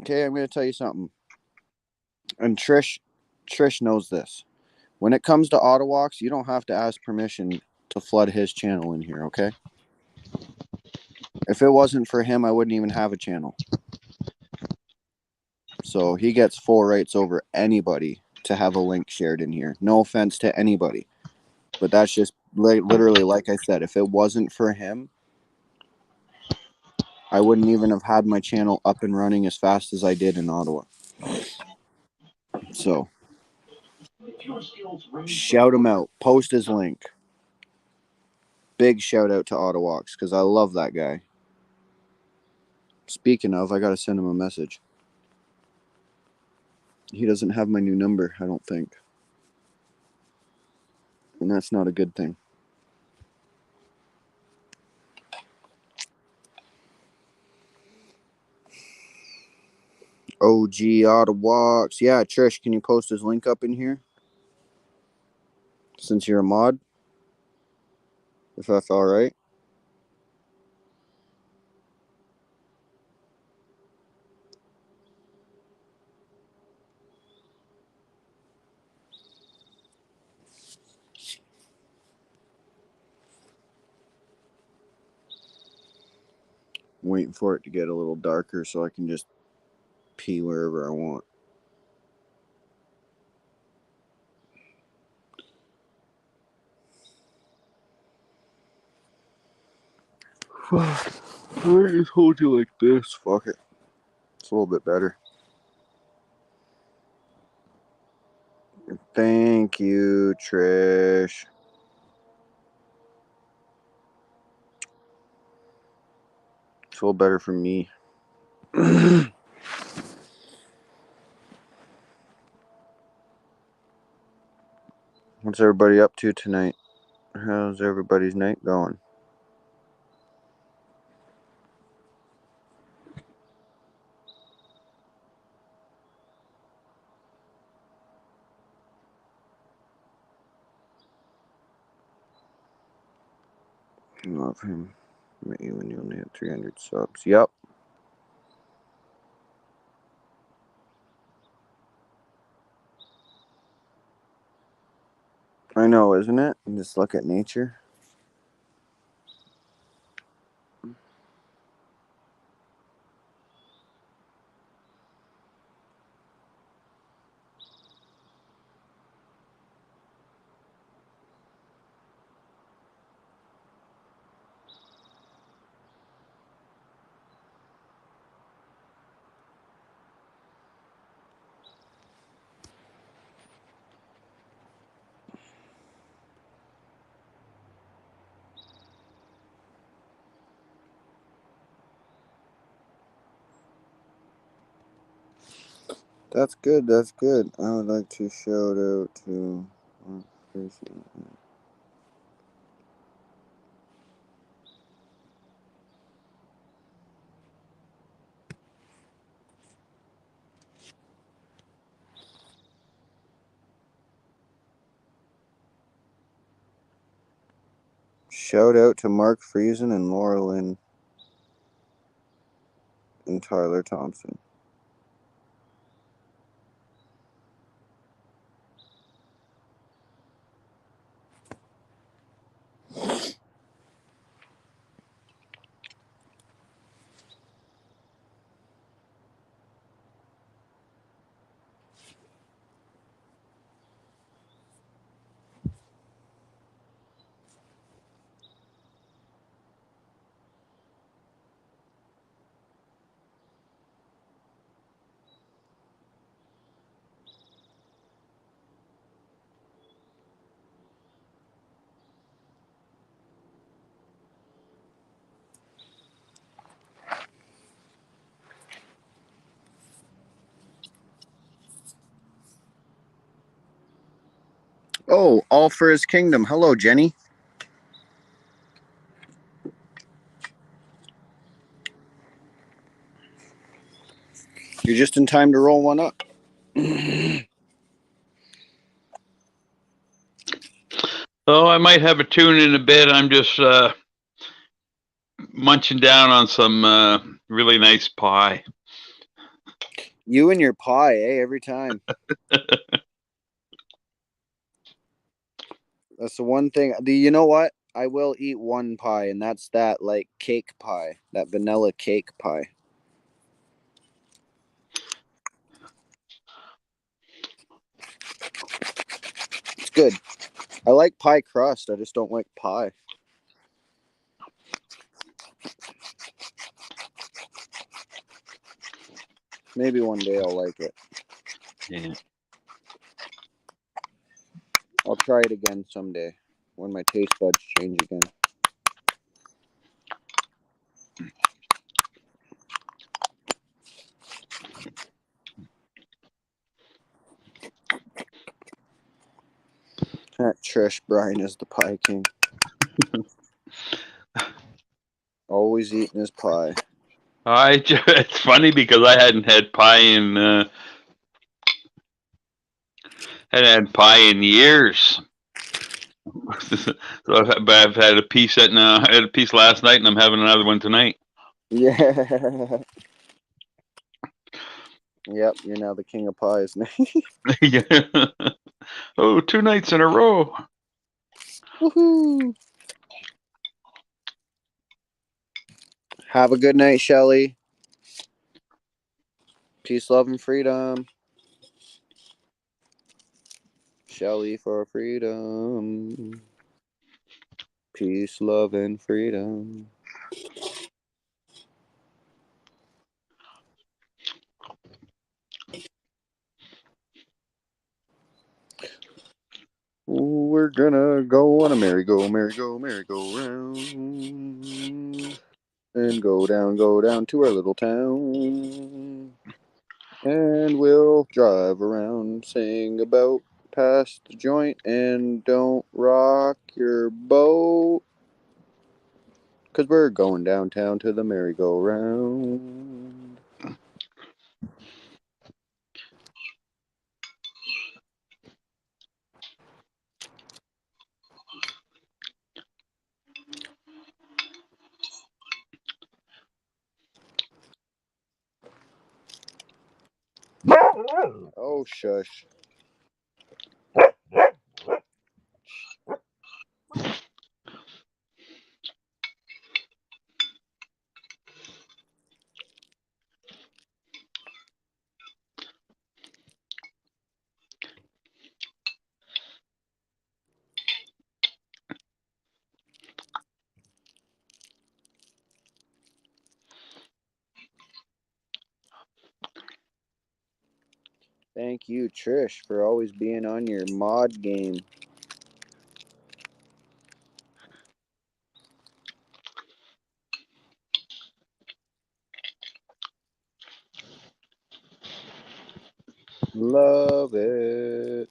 Okay, I'm gonna tell you something. And Trish knows this. When it comes to Autowalks, you don't have to ask permission to flood his channel in here. Okay. If it wasn't for him, I wouldn't even have a channel. So he gets full rights over anybody to have a link shared in here. No offense to anybody, but that's just literally, like I said, if it wasn't for him, I wouldn't even have had my channel up and running as fast as I did in Ottawa. So shout him out. Post his link. Big shout out to Ottawalks because I love that guy. Speaking of, I got to send him a message. He doesn't have my new number, I don't think. And that's not a good thing. OG Ottawalks. Yeah, Trish, can you post his link up in here? Since you're a mod? If that's alright. I'm waiting for it to get a little darker so I can just pee wherever I want. I just hold you like this. Fuck it. It's a little bit better. Thank you, Trish. It's a little better for me. What's everybody up to tonight? How's everybody's night going? Love him. Met you when you only had 300 subs. Yep. I know, isn't it? And just look at nature. That's good. That's good. I would like to shout out to one person. Shout out to Mark Friesen and Laura Lynn and Tyler Thompson. Oh, all for his kingdom. Hello, Jenny. You're just in time to roll one up. Oh, I might have a tune in a bit. I'm just munching down on some really nice pie. You and your pie, every time. That's the one thing. You know what? I will eat one pie, and that's that, like, cake pie. That vanilla cake pie. It's good. I like pie crust. I just don't like pie. Maybe one day I'll like it. Yeah. I'll try it again someday when my taste buds change again. Trish, Brian is the pie king. Always eating his pie. It's funny because I hadn't had pie in years. So I've had a piece I had a piece last night, and I'm having another one tonight. Yeah. Yep, you're now the king of pies. Yeah. Oh, 2 nights in a row. Woohoo! Have a good night, Shelly. Peace, love, and freedom. Shelly for freedom. Peace, love, and freedom. We're gonna go on a merry-go-round, and go down to our little town, and we'll drive around, sing about pass the joint, and don't rock your boat, 'cause we're going downtown to the merry-go-round. Oh, shush. Thank you, Trish, for always being on your mod game. Love it.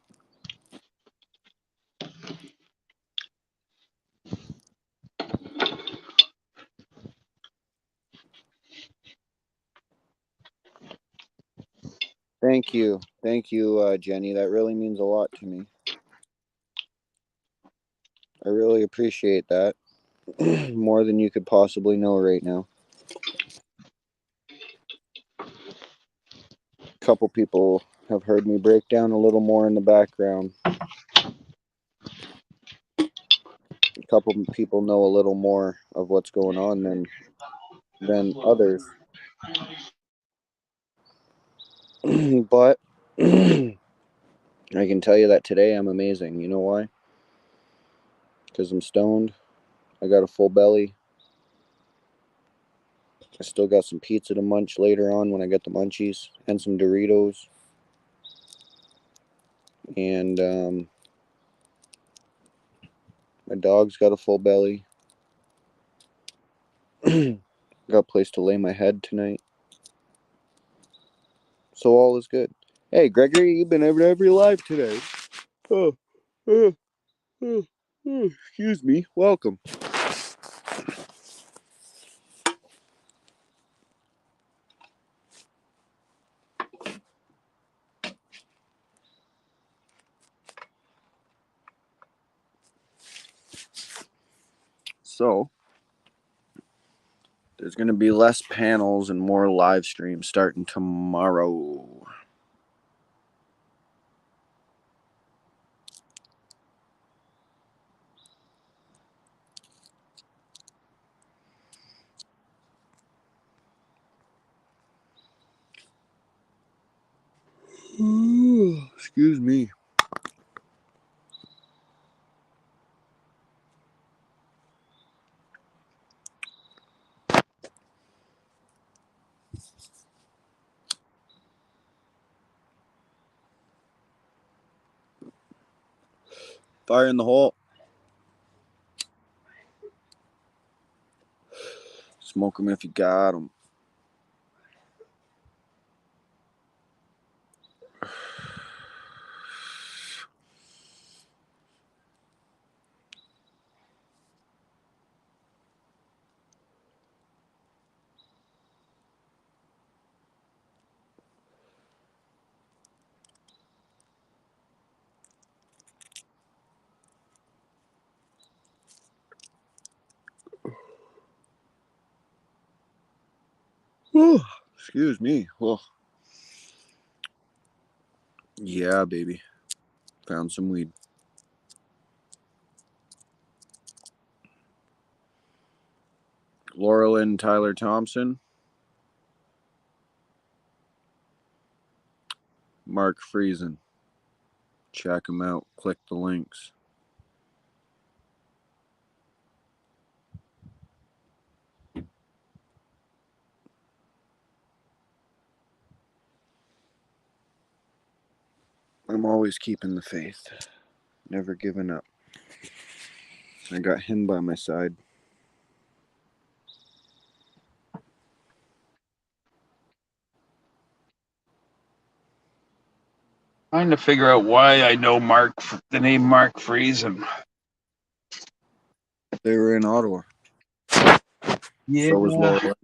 Thank you. Thank you, Jenny. That really means a lot to me. I really appreciate that. More than you could possibly know right now. A couple people have heard me break down a little more in the background. A couple people know a little more of what's going on than others. But I can tell you that today I'm amazing. You know why? Because I'm stoned. I got a full belly. I still got some pizza to munch later on when I get the munchies, and some Doritos. And my dog's got a full belly. Got a place to lay my head tonight. So all is good. Hey, Gregory, you've been every live today. Oh. Excuse me. Welcome. So, there's going to be less panels and more live streams starting tomorrow. Excuse me. Fire in the hole. Smoke them if you got them. Excuse me. Oh. Yeah, baby. Found some weed. Laurel and Tyler Thompson. Mark Friesen. Check them out. Click the links. I'm always keeping the faith. Never giving up. I got him by my side. Trying to figure out why I know the name Mark Friesen. They were in Ottawa. Yeah. So was Laurel.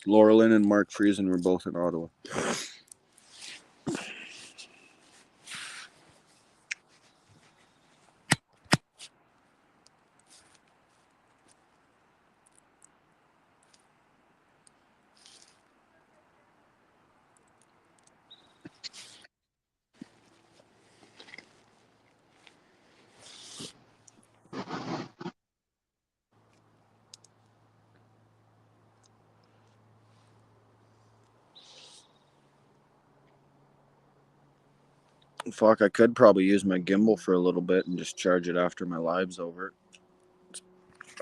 Laurel and Mark Friesen were both in Ottawa. Fuck, I could probably use my gimbal for a little bit and just charge it after my live's over.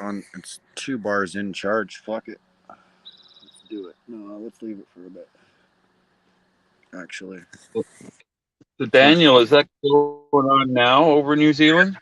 It's 2 bars in charge. Fuck it. Let's do it. No, let's leave it for a bit. Actually. So Daniel, is that going on now over New Zealand?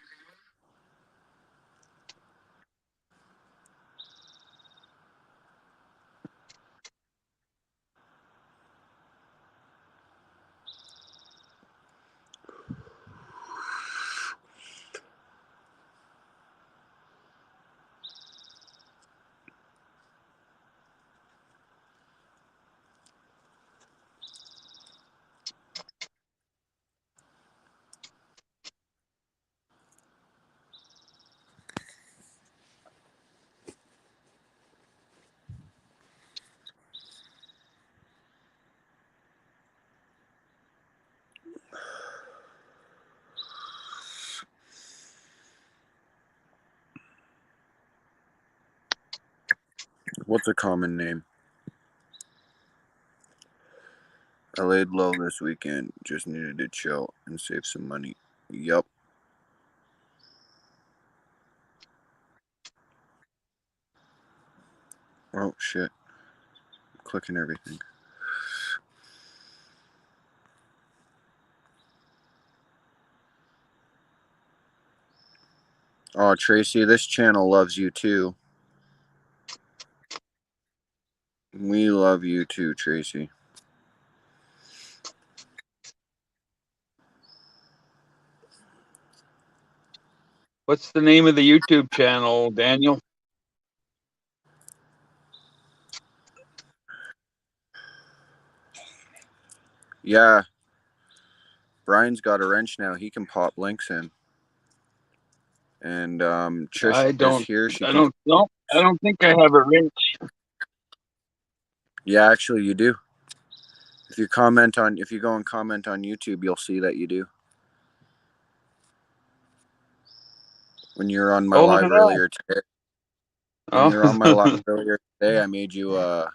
What's a common name? I laid low this weekend. Just needed to chill and save some money. Yup. Oh, shit. Clicking everything. Oh, Tracy, this channel loves you too. We love you too, Tracy. What's the name of the YouTube channel, Daniel? Yeah. Brian's got a wrench now. He can pop links in. And Trish I is don't. here. She I can. don't know. I don't think I have a wrench. Yeah, actually, you do. If you go and comment on YouTube, you'll see that you do. When you were on my Oh, look at live that. earlier today. When you were on my live Oh. earlier today, I made you you a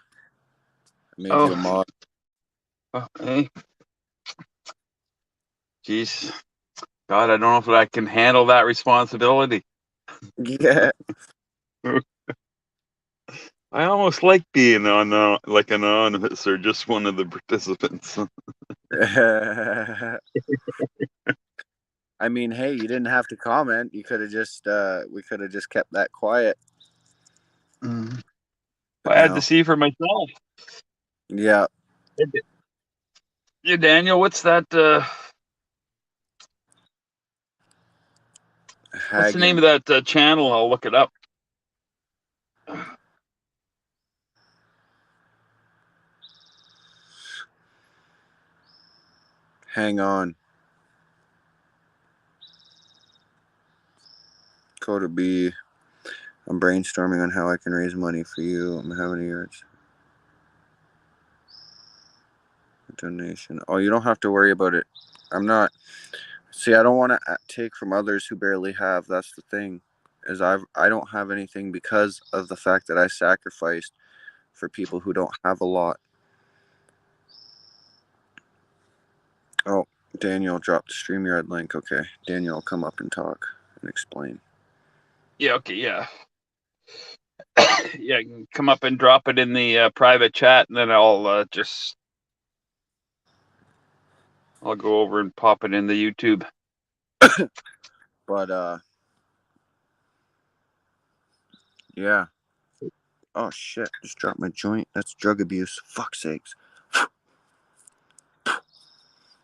Oh. mod. Hey. Jeez. God, I don't know if I can handle that responsibility. Yeah. I almost like being on like anonymous or just one of the participants. I mean, hey, you didn't have to comment. You could have just we could have just kept that quiet. Mm. But I had no. to see for myself. Yeah. Yeah, Daniel, what's that? What's the name Hagen. of that channel? I'll look it up. Hang on. Coda B. I'm brainstorming on how I can raise money for you. I'm having yours. Donation. Oh, you don't have to worry about it. I'm not. See, I don't want to take from others who barely have. That's the thing, is I don't have anything because of the fact that I sacrificed for people who don't have a lot. Oh, Daniel dropped the StreamYard link. Okay, Daniel will come up and talk and explain. Yeah. Okay. Yeah. Yeah. You can come up and drop it in the private chat, and then I'll go over and pop it in the YouTube. But yeah. Oh shit! Just dropped my joint. That's drug abuse. Fuck's sakes.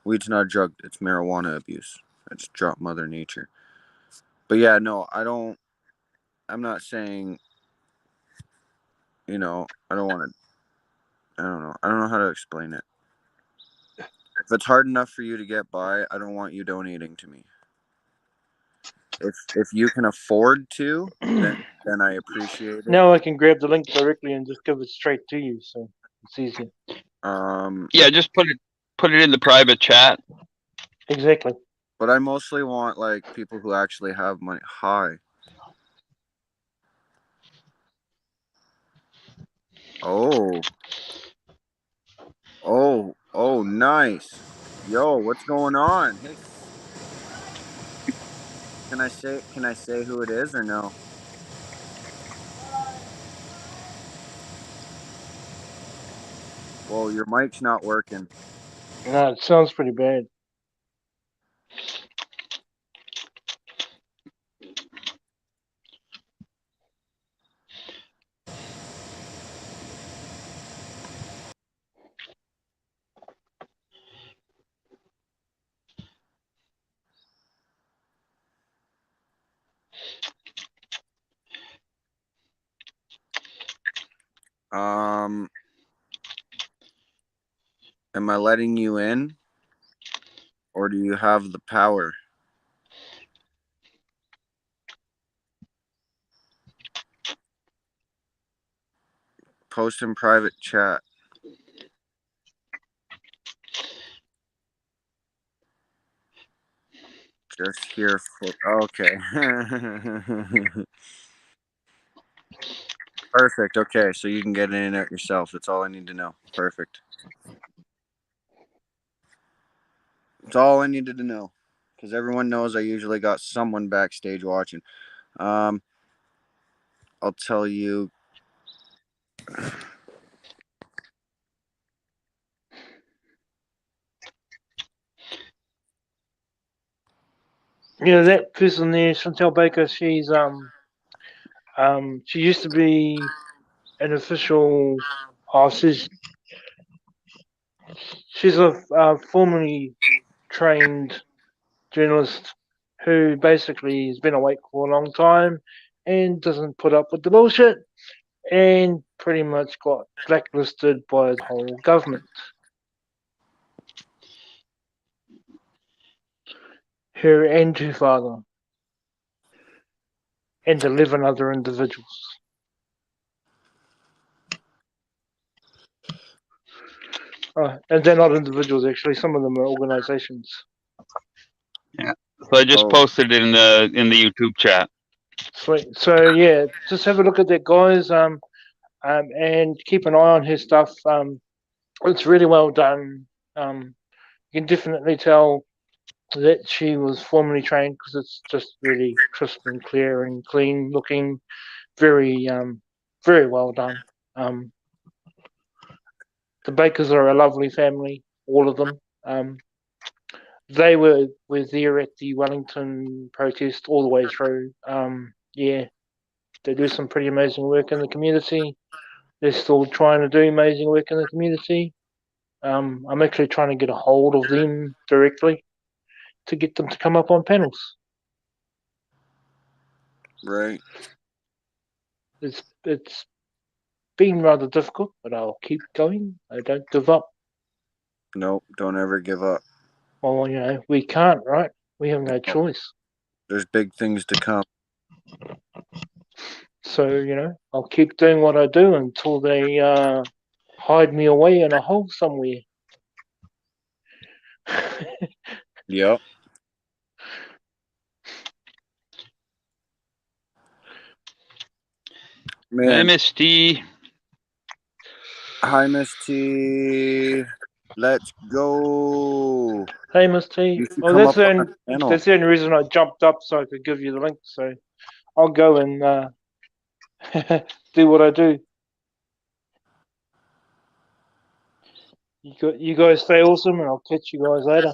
Weed's not a drug. It's marijuana abuse. I just dropped Mother Nature. But yeah, no, I don't. I'm not saying. I don't want to. I don't know. I don't know how to explain it. If it's hard enough for you to get by, I don't want you donating to me. If you can afford to, then I appreciate it. Now I can grab the link directly and just give it straight to you, so it's easier. Yeah, just put it in the private chat. Exactly. But I mostly want like people who actually have money. Hi. Oh. Oh, nice. Yo, what's going on? Hey, can I say who it is or no? Well, your mic's not working. No, it sounds pretty bad. Am I letting you in? Or do you have the power? Post in private chat. Just here for okay. Perfect. Okay, so you can get in and out yourself. That's all I need to know. Perfect. That's all I needed to know. Because everyone knows I usually got someone backstage watching. I'll tell you. Yeah, that person there, Chantel Baker, she used to be an official. Oh, she's a formerly trained journalist who basically has been awake for a long time and doesn't put up with the bullshit, and pretty much got blacklisted by the whole government. Her and her father, and 11 other individuals. And they're not individuals, actually. Some of them are organizations. Yeah. So I just posted it in the YouTube chat. Sweet. So yeah, just have a look at that, guys. And keep an eye on his stuff. It's really well done. You can definitely tell that she was formally trained because it's just really crisp and clear and clean looking. Very, very well done. The Bakers are a lovely family, all of them. They were there at the Wellington protest all the way through. Yeah, they do some pretty amazing work in the community. They're still trying to do amazing work in the community. I'm actually trying to get a hold of them directly to get them to come up on panels. Right. It's been rather difficult, but I'll keep going. I don't give up. Nope, don't ever give up. Well, you know, we can't, right? We have no choice. There's big things to come. So, you know, I'll keep doing what I do until they hide me away in a hole somewhere. Yep. Man. Hey, Miss T. Hi, Miss T. Let's go. Hey, Miss T. Well, that's the only reason I jumped up, so I could give you the link. So I'll go and do what I do. You guys stay awesome, and I'll catch you guys later.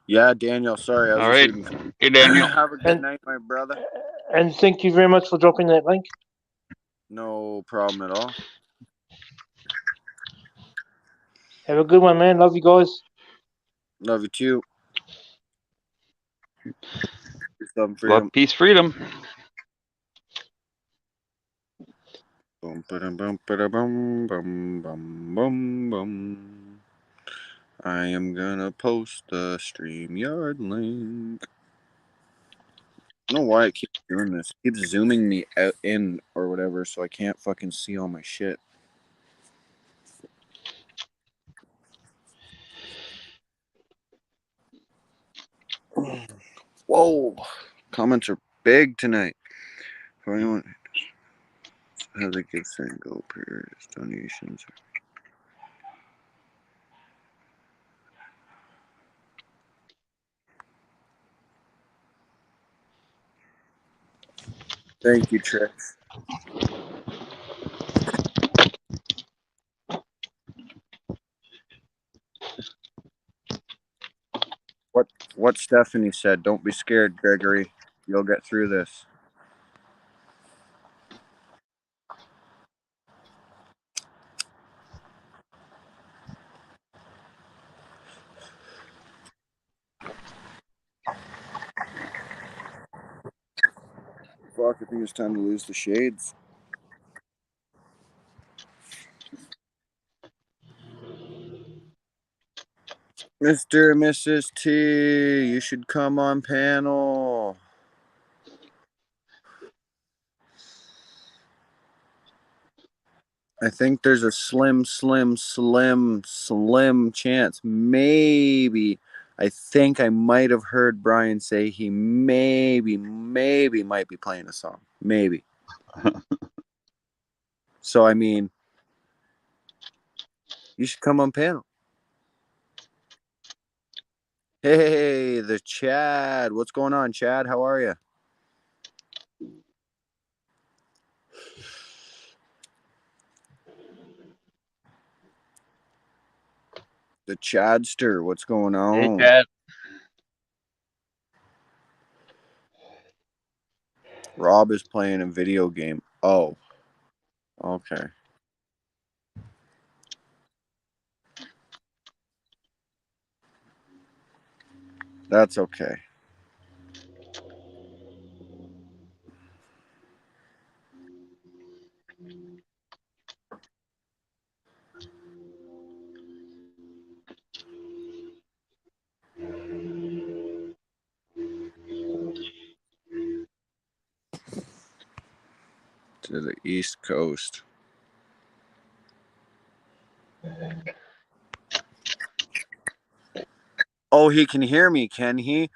Yeah, Daniel. Sorry, I was All right. Hey, Daniel. Have a good night, my brother. And thank you very much for dropping that link. No problem at all. Have a good one, man. Love you guys. Love you too. Love, peace, freedom. Bum, ba-dum, bum, ba-da-bum, bum, bum, bum, bum. I am gonna post the StreamYard link. I don't know why it keeps doing this. It keeps zooming me out in or whatever, so I can't fucking see all my shit. Whoa! Comments are big tonight. For anyone how they give single prayers, donations. Thank you, Trish. What Stephanie said, don't be scared, Gregory. You'll get through this. Fuck, I think it's time to lose the shades. Mr. and Mrs. T, you should come on panel. I think there's a slim chance. Maybe. I think I might have heard Brian say he maybe might be playing a song. Maybe. So, I mean, you should come on panel. Hey, the Chad. What's going on, Chad? How are you? The Chadster. What's going on? Hey, Chad. Rob is playing a video game. Oh. Okay. That's okay. To the East Coast. Oh, he can hear me, can he?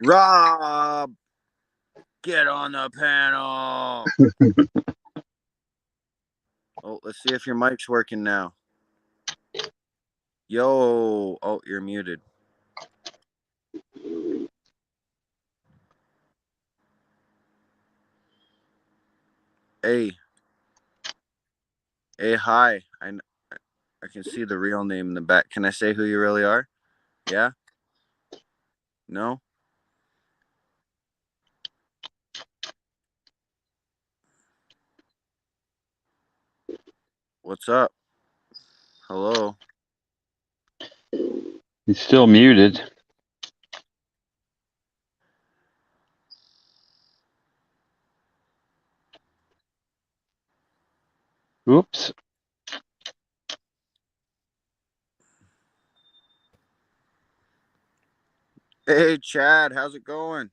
Rob, get on the panel. Oh, let's see if your mic's working now. Yo. Oh, you're muted. Hey. Hey, hi. I can see the real name in the back. Can I say who you really are? Yeah? No? What's up? Hello? He's still muted. Oops. Hey, Chad, how's it going?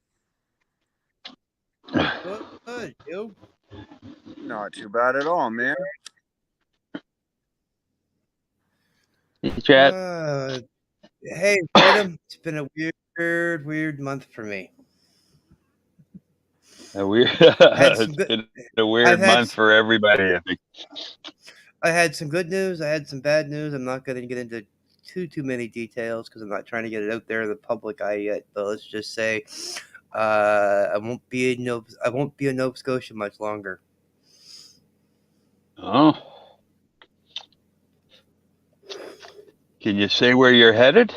Good, you? Not too bad at all, man. Hey, Chad. Hey, Freedom. It's been a weird month for me. Had some It's good. been a I've weird had. month for everybody, I think. I had some good news. I had some bad news. I'm not going to get into too many details because I'm not trying to get it out there in the public eye yet. But let's just say, I won't be in Nova Scotia much longer. Oh. Can you say where you're headed?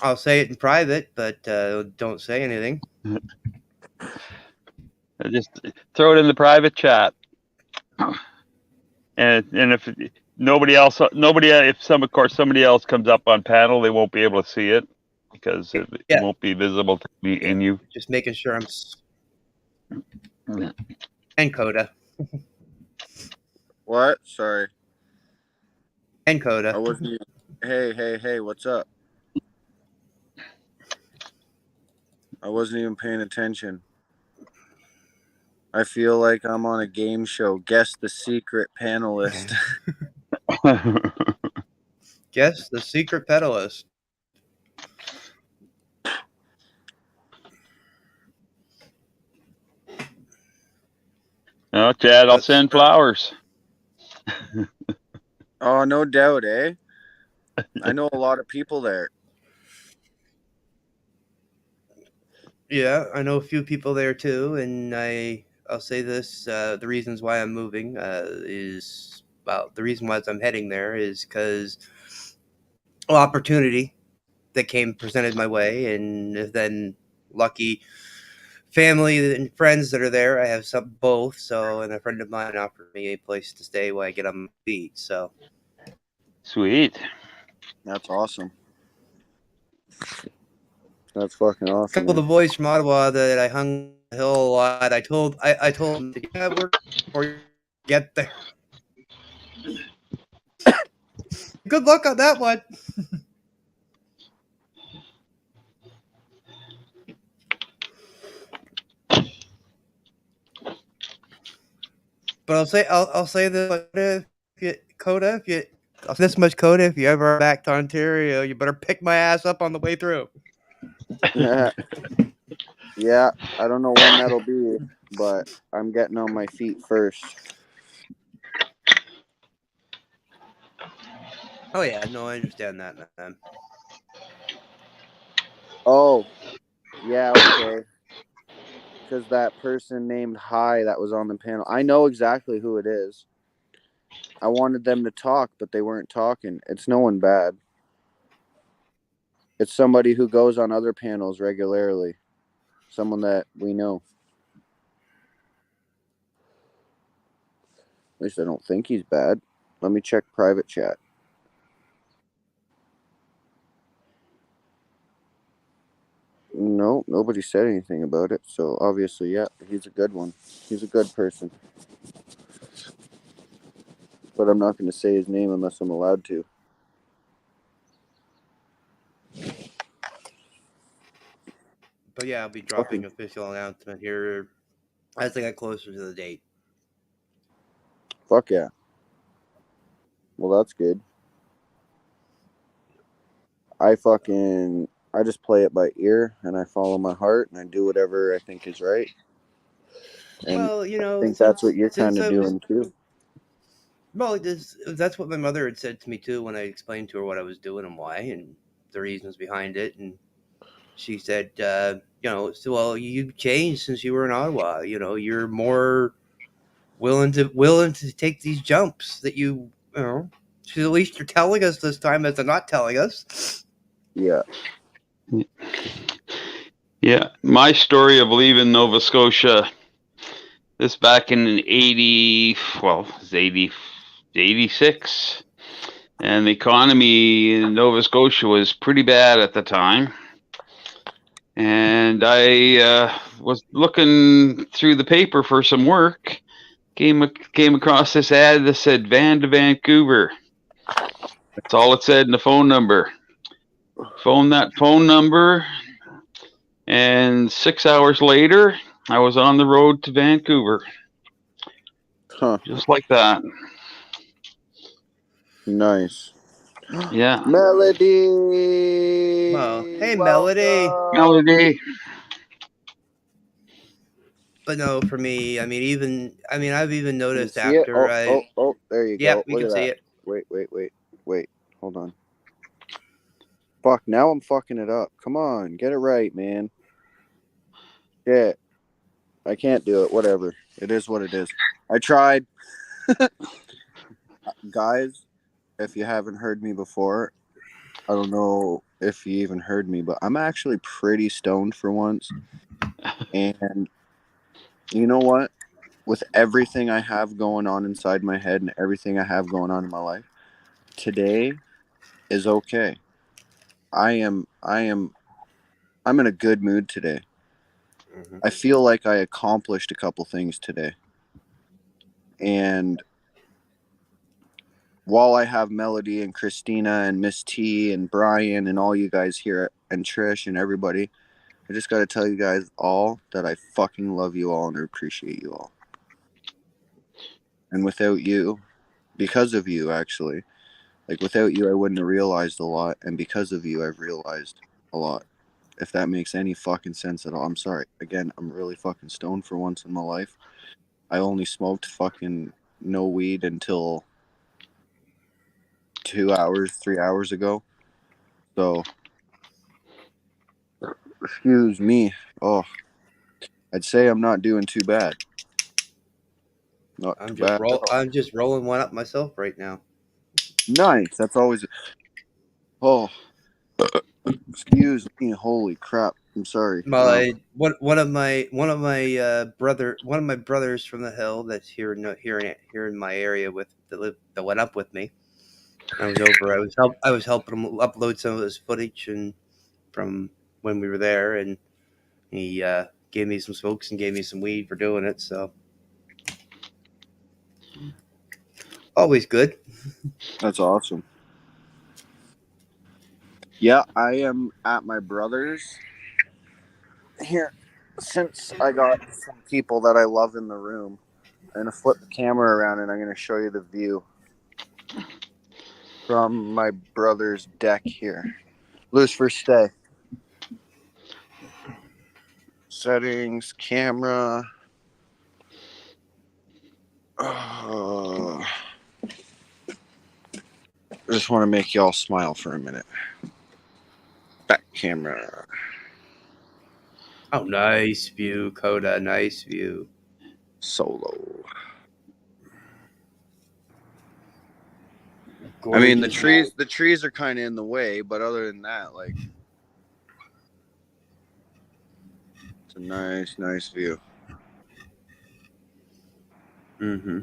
I'll say it in private, but don't say anything. Just throw it in the private chat. And if nobody else, if somebody else comes up on panel, they won't be able to see it because it Yeah. won't be visible to me and you. Just making sure I'm. And Coda. What? Sorry. And Coda. I wasn't even... Hey, what's up? I wasn't even paying attention. I feel like I'm on a game show. Guess the secret panelist. Guess the secret pedalist. No, Chad, I'll send flowers. Oh, no doubt, eh? I know a lot of people there. Yeah, I know a few people there too, and I'll say this: the reasons why I'm moving is the reason why I'm heading there is because opportunity that came presented my way, and then lucky family and friends that are there. I have some both, so and a friend of mine offered me a place to stay while I get on my feet. So Sweet. That's awesome. That's fucking a awesome. couple of the boys from Ottawa that I hung the hill a lot. I told them to get work before you get there. Good luck on that one. But I'll say this, Coda, this much Coda, if you ever are back to Ontario, you better pick my ass up on the way through. Yeah, I don't know when that'll be, but I'm getting on my feet first. Oh yeah, no, I understand that, man. Oh, yeah, okay. Because that person named Hi that was on the panel, I know exactly who it is. I wanted them to talk, but they weren't talking. It's no one bad. It's somebody who goes on other panels regularly. Someone that we know. least I don't think he's bad. Let me check private chat. No, nobody said anything about it. So obviously, yeah, he's a good one. He's a good person. But I'm not going to say his name unless I'm allowed to. But yeah, I'll be dropping an official announcement here as I get closer to the date. Fuck yeah. Well, that's good. I just play it by ear and I follow my heart and I do whatever I think is right. And Well, I think that's what you're kind of doing too. Well, that's what my mother had said to me too when I explained to her what I was doing and why and the reasons behind it. And she said, well, you've changed since you were in Ottawa. You're more willing to take these jumps that you know. At least you're telling us this time, as they're not telling us. Yeah. Yeah, my story of leaving Nova Scotia, this back in 86, and the economy in Nova Scotia was pretty bad at the time. And I was looking through the paper for some work, came across this ad that said Van to Vancouver. That's all it said in the phone number. Phone that phone number, and 6 hours later, I was on the road to Vancouver. Huh. Just like that. Nice. Yeah. Melody. Well, hey, welcome. Melody. But no, for me, I've even noticed Can you see after it? Oh, there you yeah, go. we Look can at see that. it. Wait. Hold on. Fuck, now I'm fucking it up. Come on, get it right, man. Yeah. I can't do it. Whatever. It is what it is. I tried. Guys, if you haven't heard me before, I don't know if you even heard me, but I'm actually pretty stoned for once. And you know what? With everything I have going on inside my head and everything I have going on in my life, today is okay. I'm in a good mood today. Mm-hmm. I feel like I accomplished a couple things today. And while I have Melody and Christina and Miss T and Brian and all you guys here and Trish and everybody, I just got to tell you guys all that I fucking love you all and appreciate you all. And without you, because of you actually, like without you I wouldn't have realized a lot, and because of you I've realized a lot. If that makes any fucking sense at all. I'm sorry. Again, I'm really fucking stoned for once in my life. I only smoked fucking no weed until 2 hours, 3 hours ago. So, excuse me. Oh, I'd say I'm not doing too bad. Not too bad at all. I'm just rolling one up myself right now. Nice. That's always. Oh, excuse me. Holy crap. I'm sorry. One of my brothers from the hill that's here in my area that went up with me. I was helping him upload some of his footage and from when we were there, and he gave me some smokes and gave me some weed for doing it. So always good. That's awesome. Yeah, I am at my brother's here since I got some people that I love in the room. I'm going to flip the camera around and I'm going to show you the view from my brother's deck here. Lose for stay. Settings, camera. I just want to make y'all smile for a minute. Back camera. Oh, nice view, Coda. Nice view. Solo. Gorgeous. I mean, the trees are kind of in the way, but other than that, like, it's a nice view. Mm-hmm.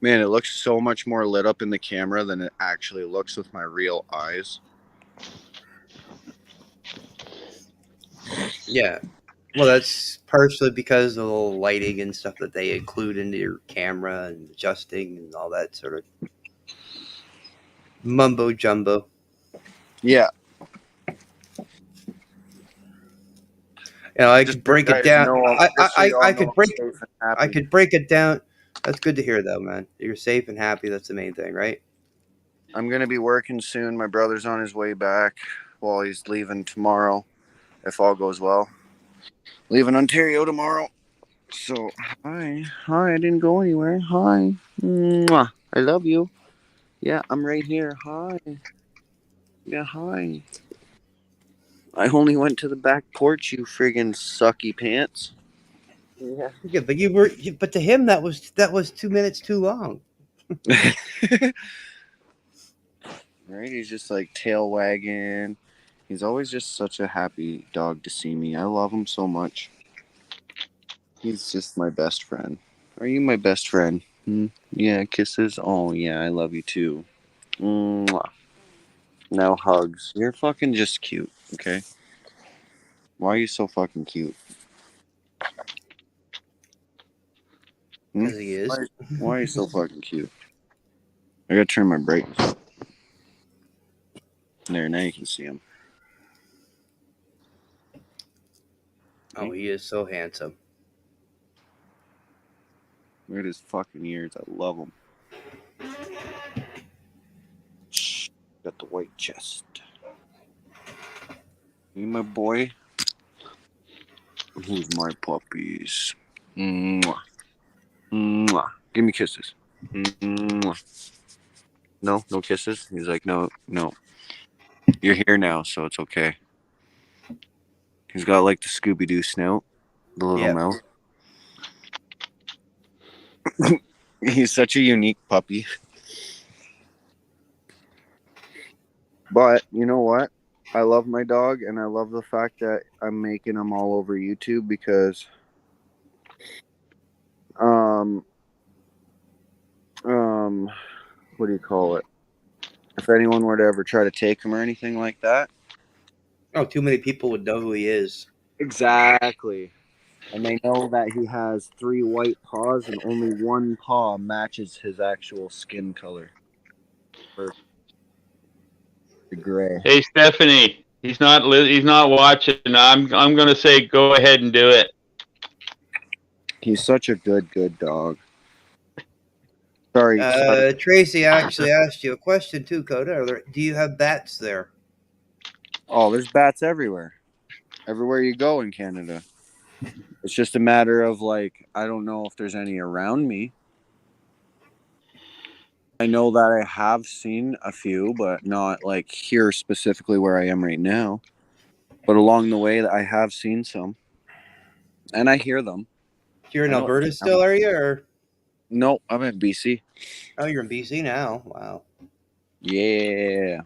Man, it looks so much more lit up in the camera than it actually looks with my real eyes. Yeah. Well, that's partially because of the lighting and stuff that they include into your camera and adjusting and all that sort of mumbo jumbo. Yeah. I Just could break so it you guys down. know, just so you all I know, could I'm break safe and happy. I could break it down. That's good to hear, though, man. You're safe and happy. That's the main thing, right? I'm gonna be working soon. My brother's on his way back. Well, he's leaving tomorrow, if all goes well. Leaving Ontario tomorrow. So, hi. I didn't go anywhere. Hi. Mwah. I love you. Yeah, I'm right here. Hi. Yeah, hi. I only went to the back porch, you friggin' sucky pants. Yeah. Yeah, but to him that was 2 minutes too long. Right? He's just like tail wagging. He's always just such a happy dog to see me. I love him so much. He's just my best friend. Are you my best friend? Yeah, kisses. Oh, yeah, I love you too. Mwah. Now hugs. You're fucking just cute, okay? Why are you so fucking cute? Because he is. Why are you so fucking cute? I gotta turn my brightness up. There, now you can see him. Oh, he is so handsome. Look at his fucking ears. I love him. Got the white chest. You my boy? Who's my puppies? Mwah. Mwah. Give me kisses. Mwah. No kisses? He's like, no. You're here now, so it's okay. He's got like the Scooby-Doo snout, the little Yep. mouth. He's such a unique puppy. But you know what? I love my dog, and I love the fact that I'm making him all over YouTube because, what do you call it? If anyone were to ever try to take him or anything like that. Oh, too many people would know who he is. Exactly. And they know that he has 3 white paws and only one paw matches his actual skin color. Or gray. Hey, Stephanie, he's not watching. I'm gonna say go ahead and do it. He's such a good dog. Sorry. Tracy actually asked you a question too, Coda. Do you have bats there? Oh, there's bats everywhere. Everywhere you go in Canada. It's just a matter of like, I don't know if there's any around me. I know that I have seen a few, but not like here specifically where I am right now. But along the way, I have seen some. And I hear them. You're in I know Alberta it's still, are you? Or no, I'm in BC. oh, you're in BC now. Wow. Yeah.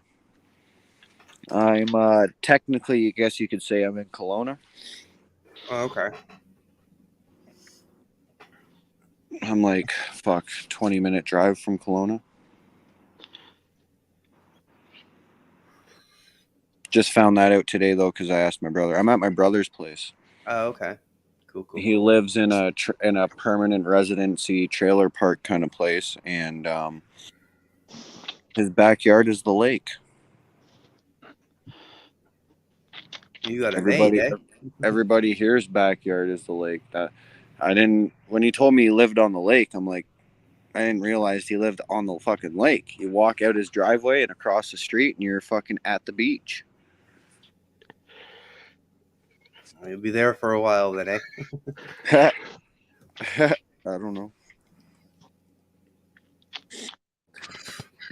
I'm technically, I guess you could say I'm in Kelowna. Oh, okay. I'm like, 20-minute drive from Kelowna. Just found that out today though, because I asked my brother. I'm at my brother's place. Oh, okay. Cool. He lives in a permanent residency trailer park kind of place, and his backyard is the lake. You got it made, eh? Everybody here's backyard is the lake. That I didn't. When he told me he lived on the lake, I'm like, I didn't realize he lived on the fucking lake. You walk out his driveway and across the street, and you're fucking at the beach. You'll be there for a while then, eh? I don't know.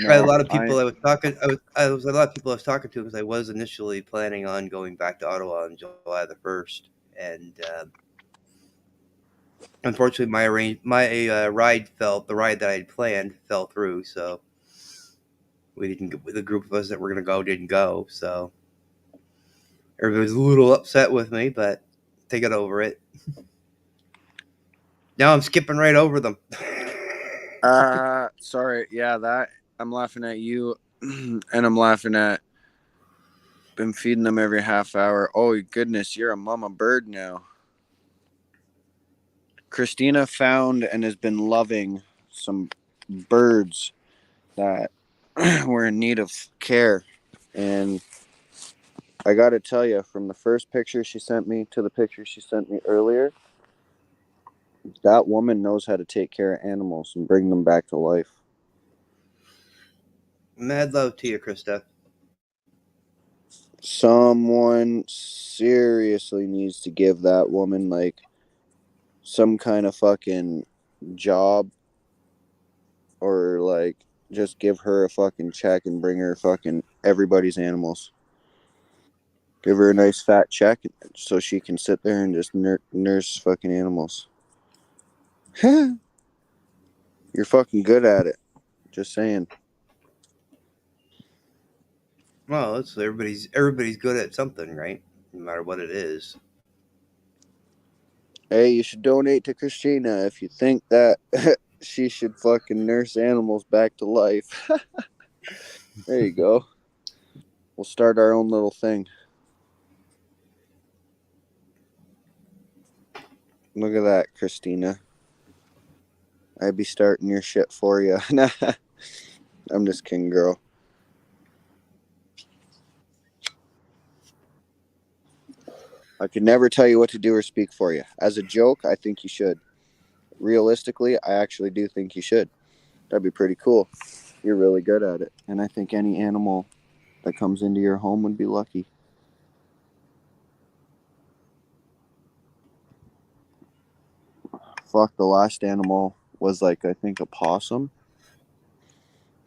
I had a lot of people I was talking. I was a lot of people I was talking to because I was initially planning on going back to Ottawa on July the 1st, and unfortunately, my ride the ride that I had planned fell through. So we didn't. The group of us that were going to go didn't go. So everybody was a little upset with me, but they got over it. Now I'm skipping right over them. Sorry. Yeah, that I'm laughing at you, and I'm laughing at. Been feeding them every half hour. Oh goodness, you're a mama bird now. Christina found and has been loving some birds that were in need of care, and I got to tell you, from the first picture she sent me to the picture she sent me earlier, that woman knows how to take care of animals and bring them back to life. Mad love to you, Krista. Someone seriously needs to give that woman like some kind of fucking job, or like just give her a fucking check and bring her fucking everybody's animals. Give her a nice fat check so she can sit there and just nurse fucking animals. You're fucking good at it. Just saying. Well, it's everybody's good at something, right? No matter what it is. Hey, you should donate to Christina if you think that she should fucking nurse animals back to life. There you go. We'll start our own little thing. Look at that, Christina. I'd be starting your shit for you. I'm just kidding, girl. I could never tell you what to do or speak for you. As a joke, I think you should. Realistically, I actually do think you should. That'd be pretty cool. You're really good at it. And I think any animal that comes into your home would be lucky. Fuck, the last animal was like, I think, a possum.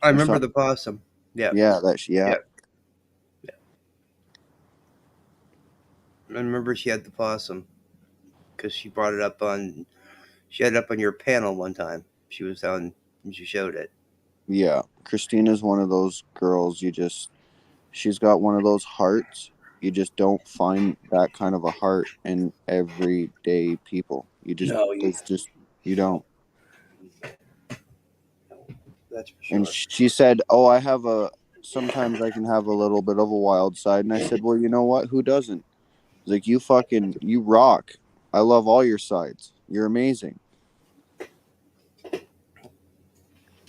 I Or remember something. the possum. Yeah. Yeah, yeah. I remember she had the possum because she brought it up on. She had it up on your panel one time. She was on. She showed it. Yeah. Christina's one of those girls she's got one of those hearts. You just don't find that kind of a heart in everyday people. You don't. That's for And sure. she said, sometimes I can have a little bit of a wild side. And I said, well, you know what? Who doesn't? Like, you rock. I love all your sides. You're amazing.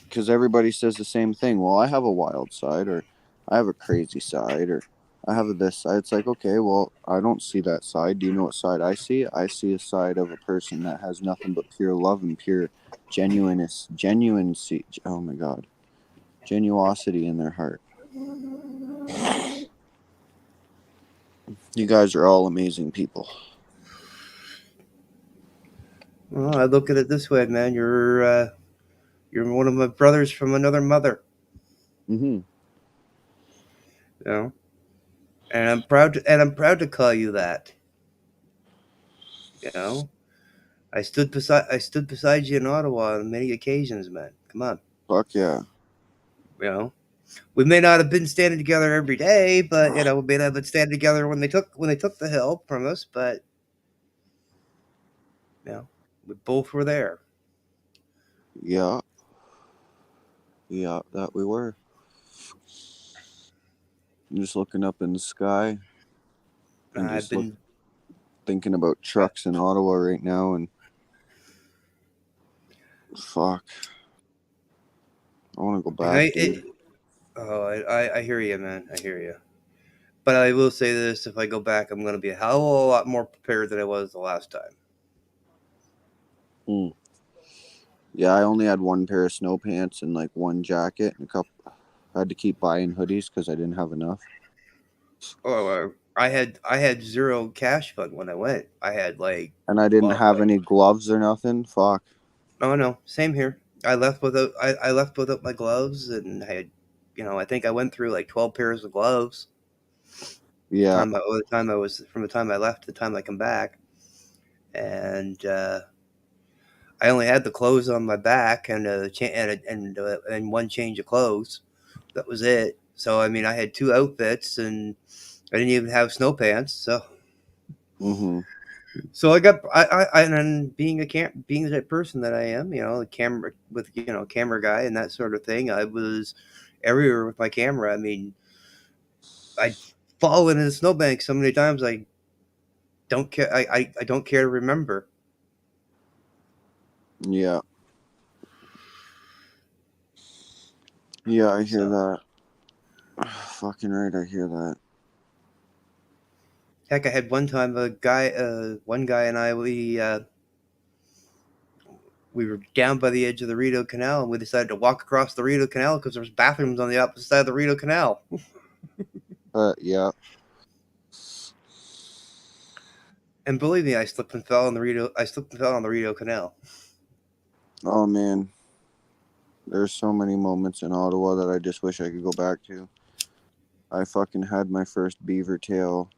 Because everybody says the same thing. Well, I have a wild side, or I have a crazy side, or I have this side. It's like, okay, well, I don't see that side. Do you know what side I see? I see a side of a person that has nothing but pure love and pure oh my God, genuosity in their heart. You guys are all amazing people. Well, I look at it this way, man. You're one of my brothers from another mother. Mm-hmm. You know, and I'm proud to call you that. You know, I stood beside you in Ottawa on many occasions, man. Come on. Fuck yeah. You know, we may not have been standing together every day, but we may not have been standing together when they took the hill from us. But we both were there. Yeah. Yeah, that we were. I'm just looking up in the sky and I've been thinking about trucks in Ottawa right now, and fuck. I want to go back, dude. I hear you, man. I hear you. But I will say this: if I go back, I'm going to be a hell of a lot more prepared than I was the last time. Yeah, I only had one pair of snow pants and like one jacket and a couple. I had to keep buying hoodies because I didn't have enough. I had zero cash fund when I went. I had And I didn't have any gloves or nothing. Fuck. no, same here. I left without my gloves, and I had, I think I went through like 12 pairs of gloves. Yeah. From the time I left to the time I come back, and I only had the clothes on my back and and one change of clothes. That was it. So I mean, I had two outfits, and I didn't even have snow pants. So Mm-hmm. So and being the type of person that I am, the camera with camera guy and that sort of thing, I was everywhere with my camera. I mean, I'd fallen in a snowbank so many times I don't care. I don't care to remember. Yeah. Yeah, I hear that. Fucking right, I hear that. Heck, I had one time one guy and I, we were down by the edge of the Rideau Canal, and we decided to walk across the Rideau Canal because there was bathrooms on the opposite side of the Rideau Canal. Yeah. And believe me, I slipped and fell on the Rideau Canal. Oh man, there's so many moments in Ottawa that I just wish I could go back to. I fucking had my first beaver tail.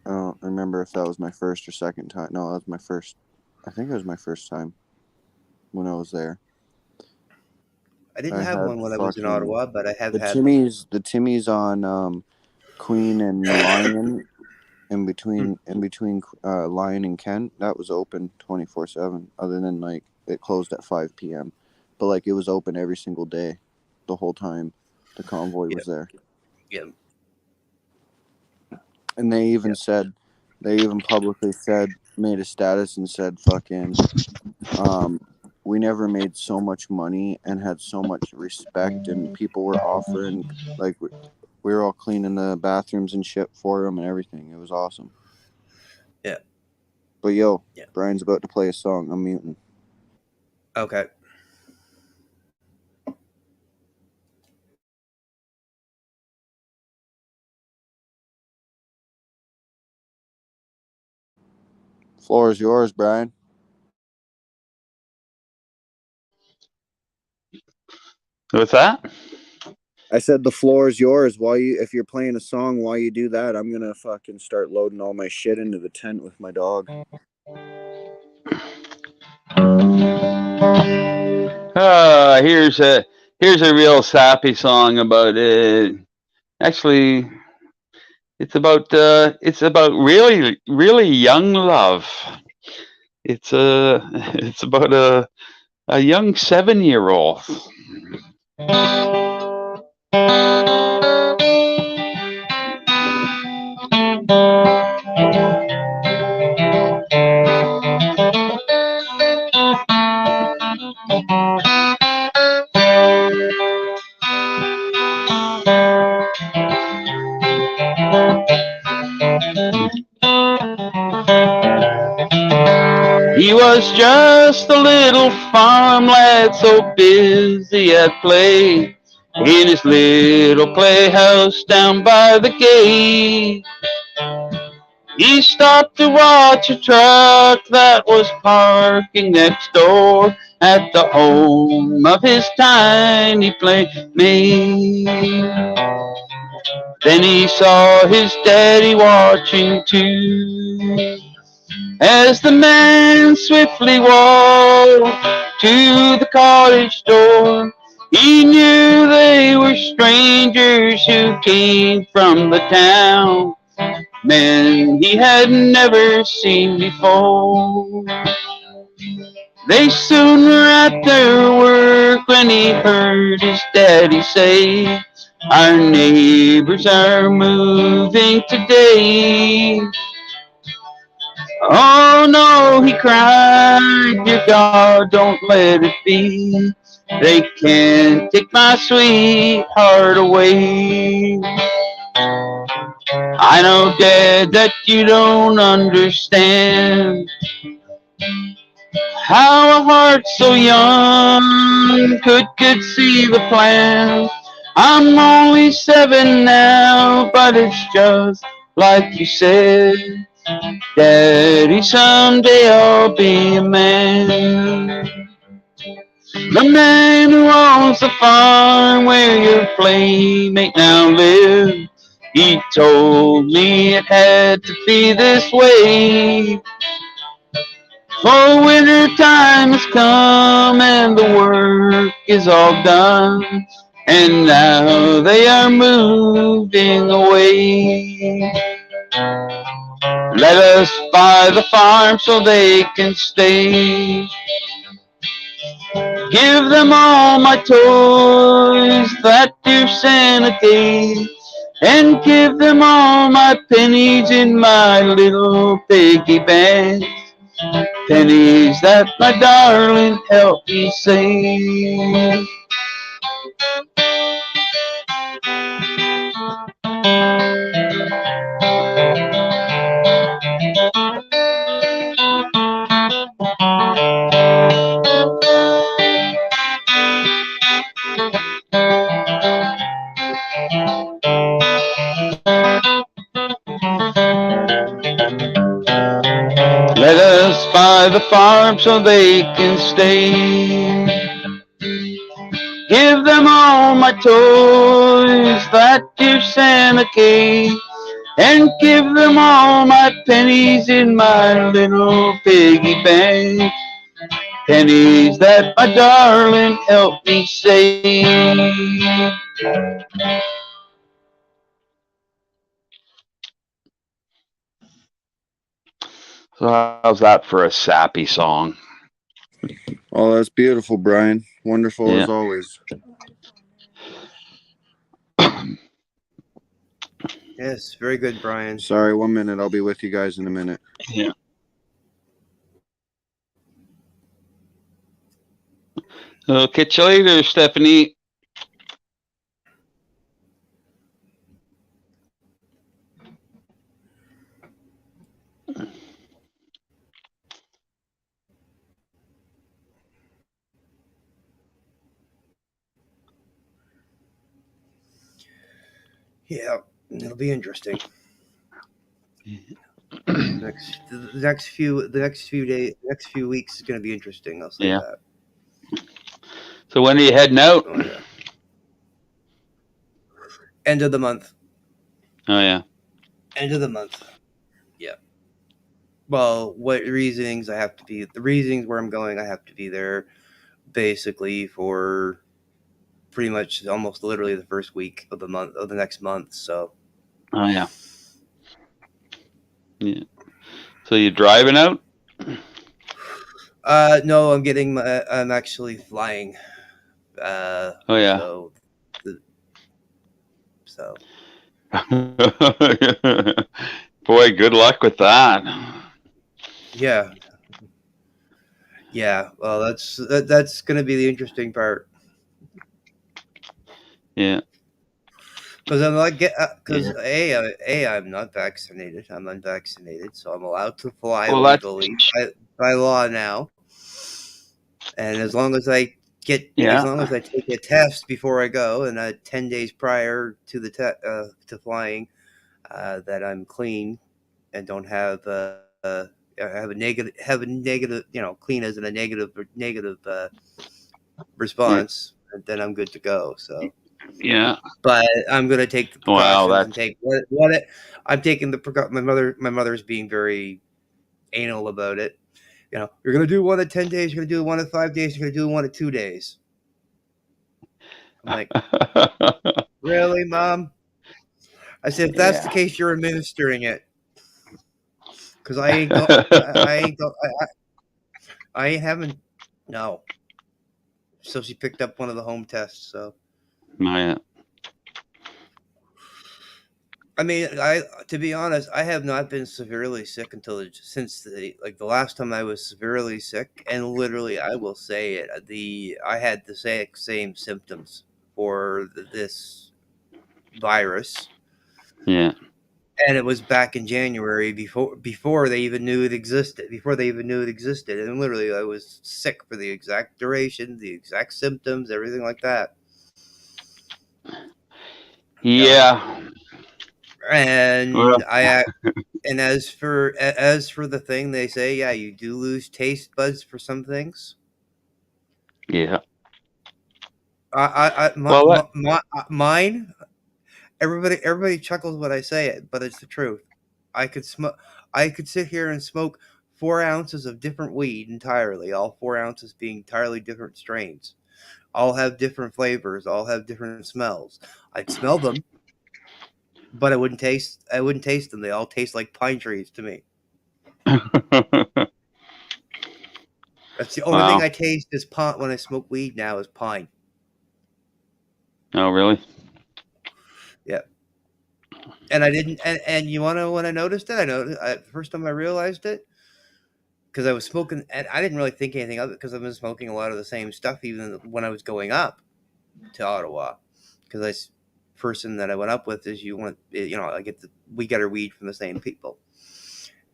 I don't remember if that was my first or second time. No, that was my first. I think it was my first time when I was there. I didn't have one when I was in Ottawa, but I have had the Timmy's on Queen and Lion, in between Lion and Kent. That was open 24/7. Other than like it closed at 5 p.m. But like it was open every single day, the whole time the convoy was there. Yeah. And they even publicly made a status and said, fucking, we never made so much money and had so much respect, and people were offering, like, we were all cleaning the bathrooms and shit for them and everything. It was awesome. Yeah. But yo, Brian's about to play a song. I'm muting. Okay. Floor is yours, Brian. What's that? I said the floor is yours. If you're playing a song, while you do that, I'm gonna fucking start loading all my shit into the tent with my dog. Here's a real sappy song about it. Actually, it's about really really young love. It's about a young 7-year-old. He was just a little farm lad, so busy at play, in his little playhouse down by the gate. He stopped to watch a truck that was parking next door at the home of his tiny playmate. Then he saw his daddy watching too, as the man swiftly walked to the cottage door. He knew they were strangers who came from the town, men he had never seen before. They soon were at their work when he heard his daddy say, "Our neighbors are moving today." "Oh no," he cried, "dear God, don't let it be. They can't take my sweetheart away. I know, Dad, that you don't understand how a heart so young could see the plan. I'm only 7 now, but it's just like you said, Daddy, someday I'll be a man. The man who owns the farm where your playmate now lives, he told me it had to be this way. For winter time has come and the work is all done, and now they are moving away. Let us by the farm so they can stay. Give them all my toys that dear Santa gave, and give them all my pennies in my little piggy bank. Pennies that my darling helped me save. Let us buy the farm so they can stay. Give them all my toys that dear Santa gave, and give them all my pennies in my little piggy bank. Pennies that my darling helped me save. So how's that for a sappy song? Oh, that's beautiful, Brian. Wonderful Yeah. as always. Yes, very good, Brian. Sorry, 1 minute. I'll be with you guys in a minute. Yeah. I'll catch you later, Stephanie. Yeah, it'll be interesting. The next few weeks is going to be interesting. I'll say Yeah. that. So when are you heading out? Oh yeah. End of the month. Oh yeah. End of the month. Yeah. Well, what reasonings I have to be? The reasonings where I'm going, I have to be there, basically for pretty much almost literally the first week of the next month. So. Oh yeah. Yeah. So you driving out? No, I'm actually flying. Oh yeah. So. Boy, good luck with that. Yeah. Yeah. Well, that's going to be the interesting part. Yeah. Because I'm not I'm not vaccinated. I'm unvaccinated, so I'm allowed to fly Well, legally by law now. And as long as I take a test before I go, and 10 days prior to the to flying, that I'm clean and don't have have a negative, clean as in a negative response, and then I'm good to go. So. Yeah. But I'm going to take the Wow, precautions and take I'm taking my mother's being very anal about it. You're going to do one at 10 days, you're going to do one at 5 days, you're going to do one at 2 days. I'm like, really, Mom? I said, if that's the case, you're administering it. Because I ain't having, no. So she picked up one of the home tests, so. Yeah. I mean, to be honest, I have not been severely sick since the last time I was severely sick, and literally, I will say it. I had the same symptoms for this virus. Yeah. And it was back in January before they even knew it existed. And literally, I was sick for the exact duration, the exact symptoms, everything like that. Yeah. And Well, and as for the thing, they say, yeah, you do lose taste buds for some things. yeah. Mine. Everybody chuckles when I say it, but it's the truth. I could sit here and smoke 4 ounces of different weed entirely, all 4 ounces being entirely different strains. All have different flavors, all have different smells. I'd smell them, but I wouldn't taste them. They all taste like pine trees to me. That's the only Wow. thing I taste is pine when I smoke weed now is pine. Oh, really? Yeah. And I didn't, and you want to, when I noticed it, the first time I realized it, because I was smoking, and I didn't really think anything of it because I've been smoking a lot of the same stuff even when I was going up to Ottawa. Because person that I went up with is we get our weed from the same people.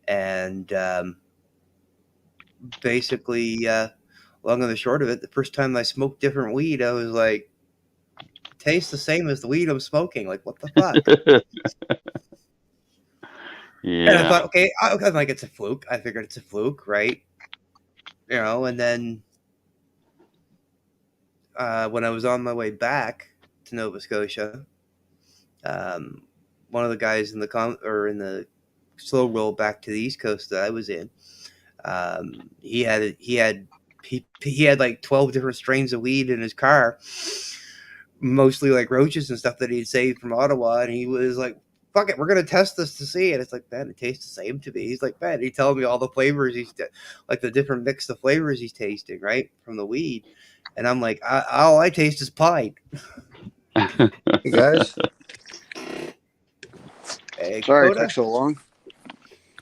And basically, long and the short of it, the first time I smoked different weed, I was like, tastes the same as the weed I'm smoking. Like, what the fuck? And I Yeah. thought, okay, I'm like, it's a fluke. I figured it's a fluke, right? And then when I was on my way back to Nova Scotia, one of the guys in the slow roll back to the East Coast that I was in, he had like 12 different strains of weed in his car, mostly like roaches and stuff that he'd saved from Ottawa, and he was like, fuck it, we're gonna test this to see. And it's like, man, it tastes the same to me. He's like, man, he telling me all the flavors like the different mix of flavors he's tasting, right, from the weed. And I'm like, all I taste is pine. Hey guys, Hey, sorry it Coda. took so long.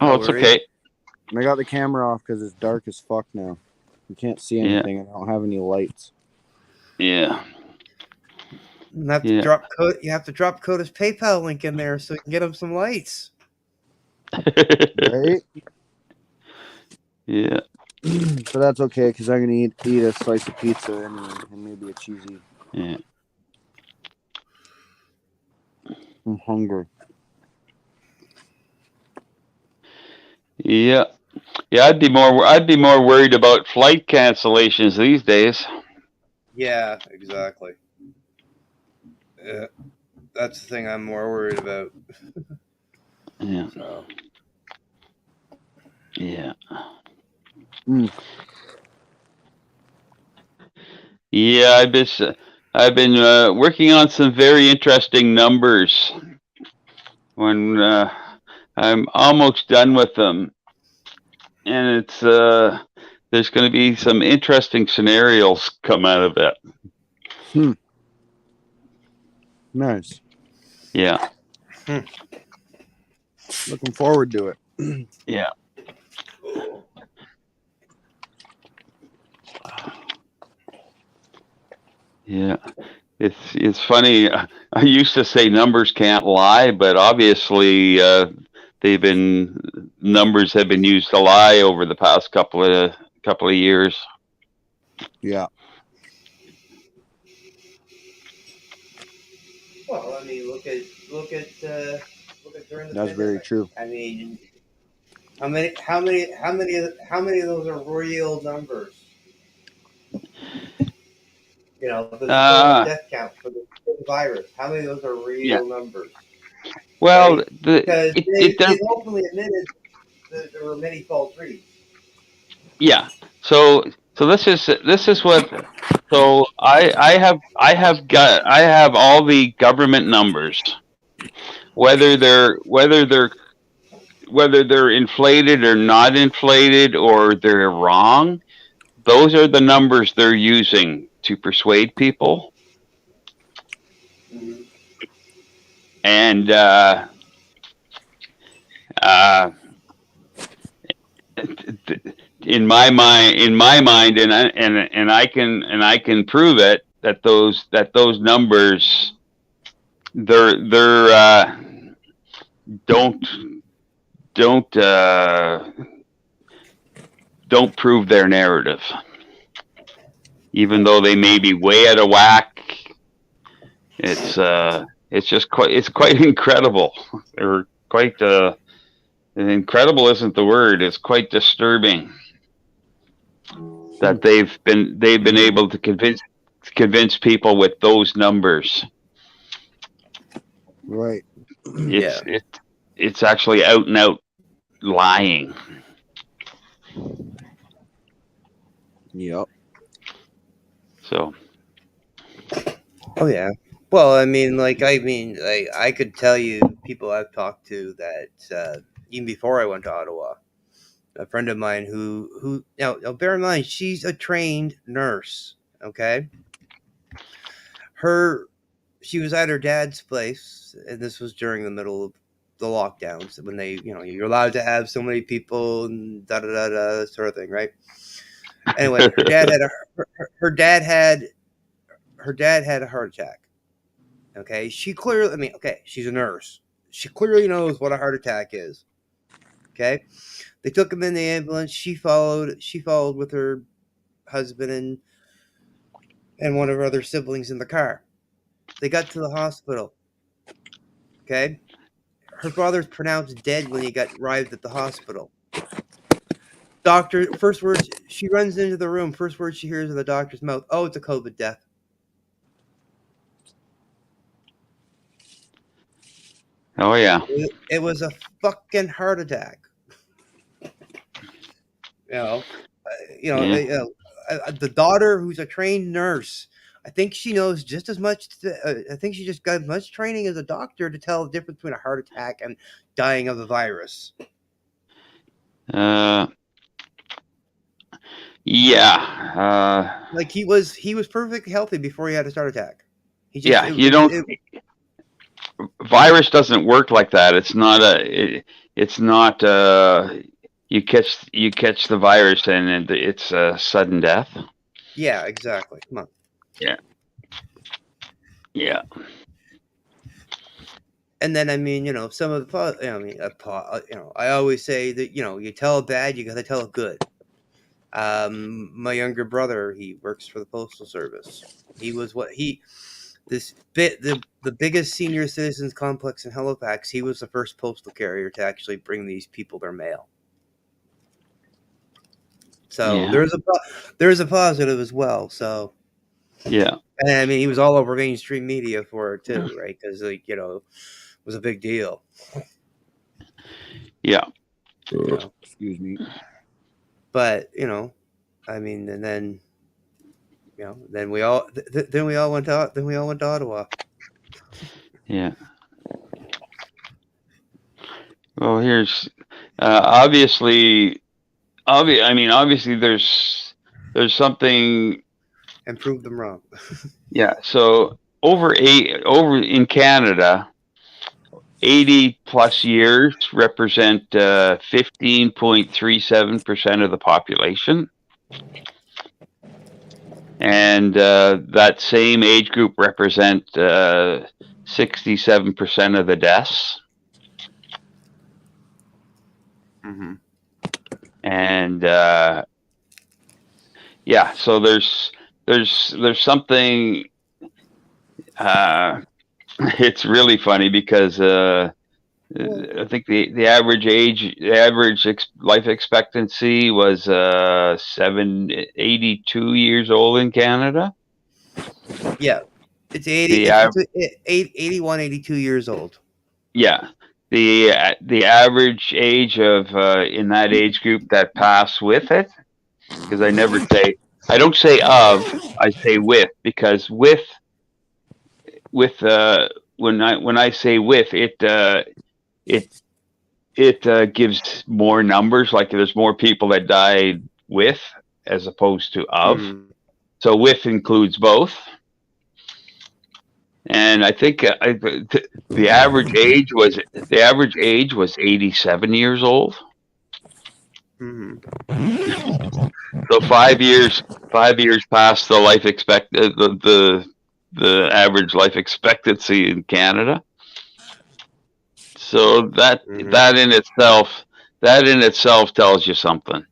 Oh, No it's worries. okay. And I got the camera off because it's dark as fuck now. You can't see Yeah. anything. I don't have any lights. Yeah. You have to drop Coda's PayPal link in there so you can get him some lights. Right? Yeah. But that's okay because I'm gonna eat a slice of pizza anyway, and maybe a cheesy. Yeah. I'm hungry. Yeah. Yeah, I'd be more worried about flight cancellations these days. Yeah, exactly. Yeah, that's the thing I'm more worried about. Yeah. So. Yeah. Mm. Yeah, I've been working on some very interesting numbers. When I'm almost done with them, and it's there's going to be some interesting scenarios come out of it. Nice. Yeah. Looking forward to it. Yeah. Yeah. It's funny. I used to say numbers can't lie, but obviously numbers have been used to lie over the past couple of years. Yeah. Well, I mean, look at during the That's very pandemic. true. I mean, how many of those are real numbers? The total death count for the virus. How many of those are Yeah. real numbers? Well, Right? Because they openly admitted that there were many false reads. Yeah. So this is what. So I have all the government numbers, whether they're inflated or not inflated or they're wrong. Those are the numbers they're using to persuade people. Mm-hmm. And in my mind, and I can prove it that those numbers they're don't prove their narrative, even though they may be way out of whack. It's just quite incredible, or quite incredible isn't the word. It's quite disturbing that they've been able to convince people with those numbers. Right. It's actually out and out lying. Yep. So. Oh yeah. Well, I mean, I could tell you people I've talked to that even before I went to Ottawa, a friend of mine who now bear in mind she's a trained nurse. Okay, she was at her dad's place, and this was during the middle of the lockdowns when they, you're allowed to have so many people and da da da da sort of thing, right? Anyway, her dad had a heart attack. Okay, she's a nurse. She clearly knows what a heart attack is. Okay, they took him in the ambulance. She followed with her husband and one of her other siblings in the car. They got to the hospital. Okay, her father's pronounced dead when he got arrived at the hospital. Doctor, first words, she runs into the room. First words she hears in the doctor's mouth, "Oh, it's a COVID death." Oh yeah. It was a fucking heart attack. The daughter, who's a trained nurse, I think she knows just as much. I think she just got as much training as a doctor to tell the difference between a heart attack and dying of the virus. Yeah. Like he was perfectly healthy before he had a heart attack. Virus doesn't work like that. It's not you catch the virus and it's a sudden death. Yeah, exactly. Come on. Yeah. And then some of the I always say that you tell it bad, you got to tell it good. My younger brother, he works for the Postal Service. He was the biggest senior citizens complex in Halifax. He was the first postal carrier to actually bring these people their mail. So there's a positive as well. So yeah, and I mean he was all over mainstream media for it too, right? Because it was a big deal. Yeah. Excuse me. But I mean, and then then we all went to Ottawa. Yeah. Well, here's obviously there's something, and prove them wrong. Yeah. So over in Canada, 80 plus years represent 15.37% of the population. And that same age group represent 67% of the deaths. Mm-hmm. And so there's something. It's really funny because I think the average life expectancy was 82 years old in Canada. Yeah, it's 81, 82 years old. Yeah, the average age of in that age group that pass with it, because I don't say of, I say with, because with when I say with it gives more numbers, like there's more people that died with as opposed to of. Mm. So with includes both. And I think the average age was 87 years old. Mm-hmm. So 5 years past the life the average life expectancy in Canada. So that in itself tells you something.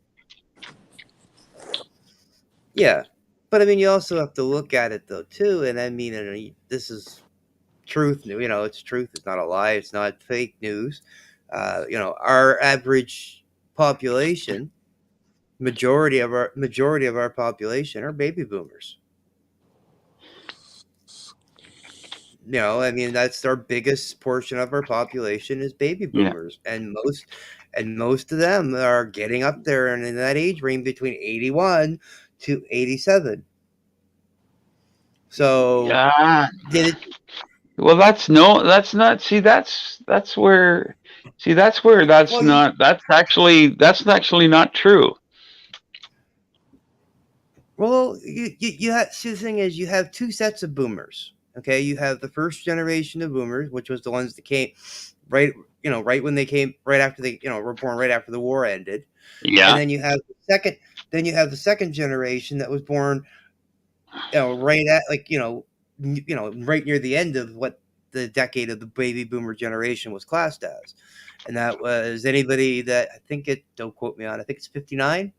Yeah, but I mean, you also have to look at it though too, and I mean, this is truth. It's truth. It's not a lie. It's not fake news. Our average population, majority of our population are baby boomers. I mean, that's our biggest portion of our population is baby boomers, and most of them are getting up there and in that age range between 81 to 87. So did it? Well, that's not. See, that's where See, that's where that's Well, that's actually not true. Well, you have, see, the thing is, you have two sets of boomers. Okay, you have the first generation of boomers, which was the ones that came right, right when they came, right after they, were born right after the war ended, and Yeah, then you have the second, generation that was born, right at like, right near the end of what the decade of the baby boomer generation was classed as, and that was anybody that I think it. Don't quote me on. I think it's 59.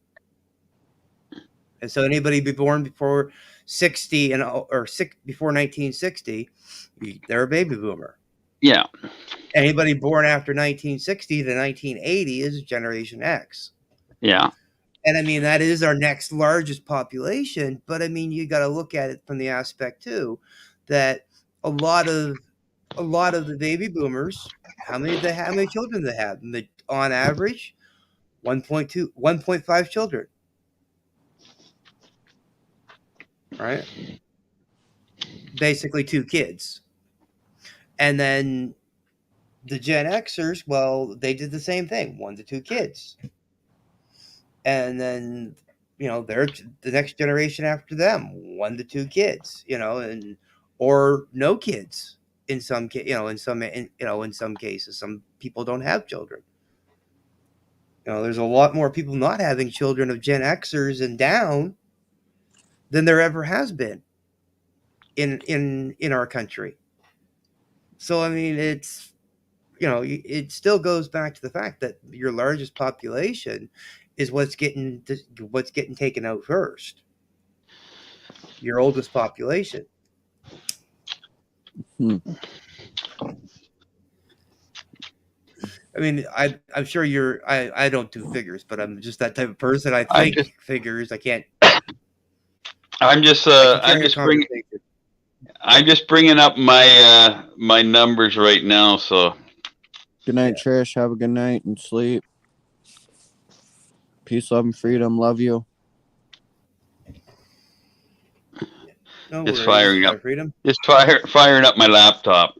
And so anybody be born before 60 or before 1960, they're a baby boomer. yeah, Anybody born after 1960 to 1980 is Generation X. yeah. And I mean that is our next largest population, but I mean you got to look at it from the aspect too that a lot of the baby boomers, how many children they have? And on average 1.2 1.5 children, right? Basically two kids. And then the Gen Xers, well, they did the same thing, 1 to 2 kids. And then, they're the next generation after them, 1 to 2 kids, and or no kids in some in some cases. Some people don't have children. There's a lot more people not having children of Gen Xers and down than there ever has been in our country. So I mean, it still goes back to the fact that your largest population is what's getting taken out first. Your oldest population. Hmm. I mean, I'm sure I don't do figures, but I'm just that type of person. I I'm think just figures. I can't. I'm just I can I'm carry a just bringing conversation. I'm just bringing up my my numbers right now. So Good night, Yeah. Trish. Have a good night and sleep. Peace, love, and freedom. Love you. No just worries, firing up, Freedom. firing up my laptop.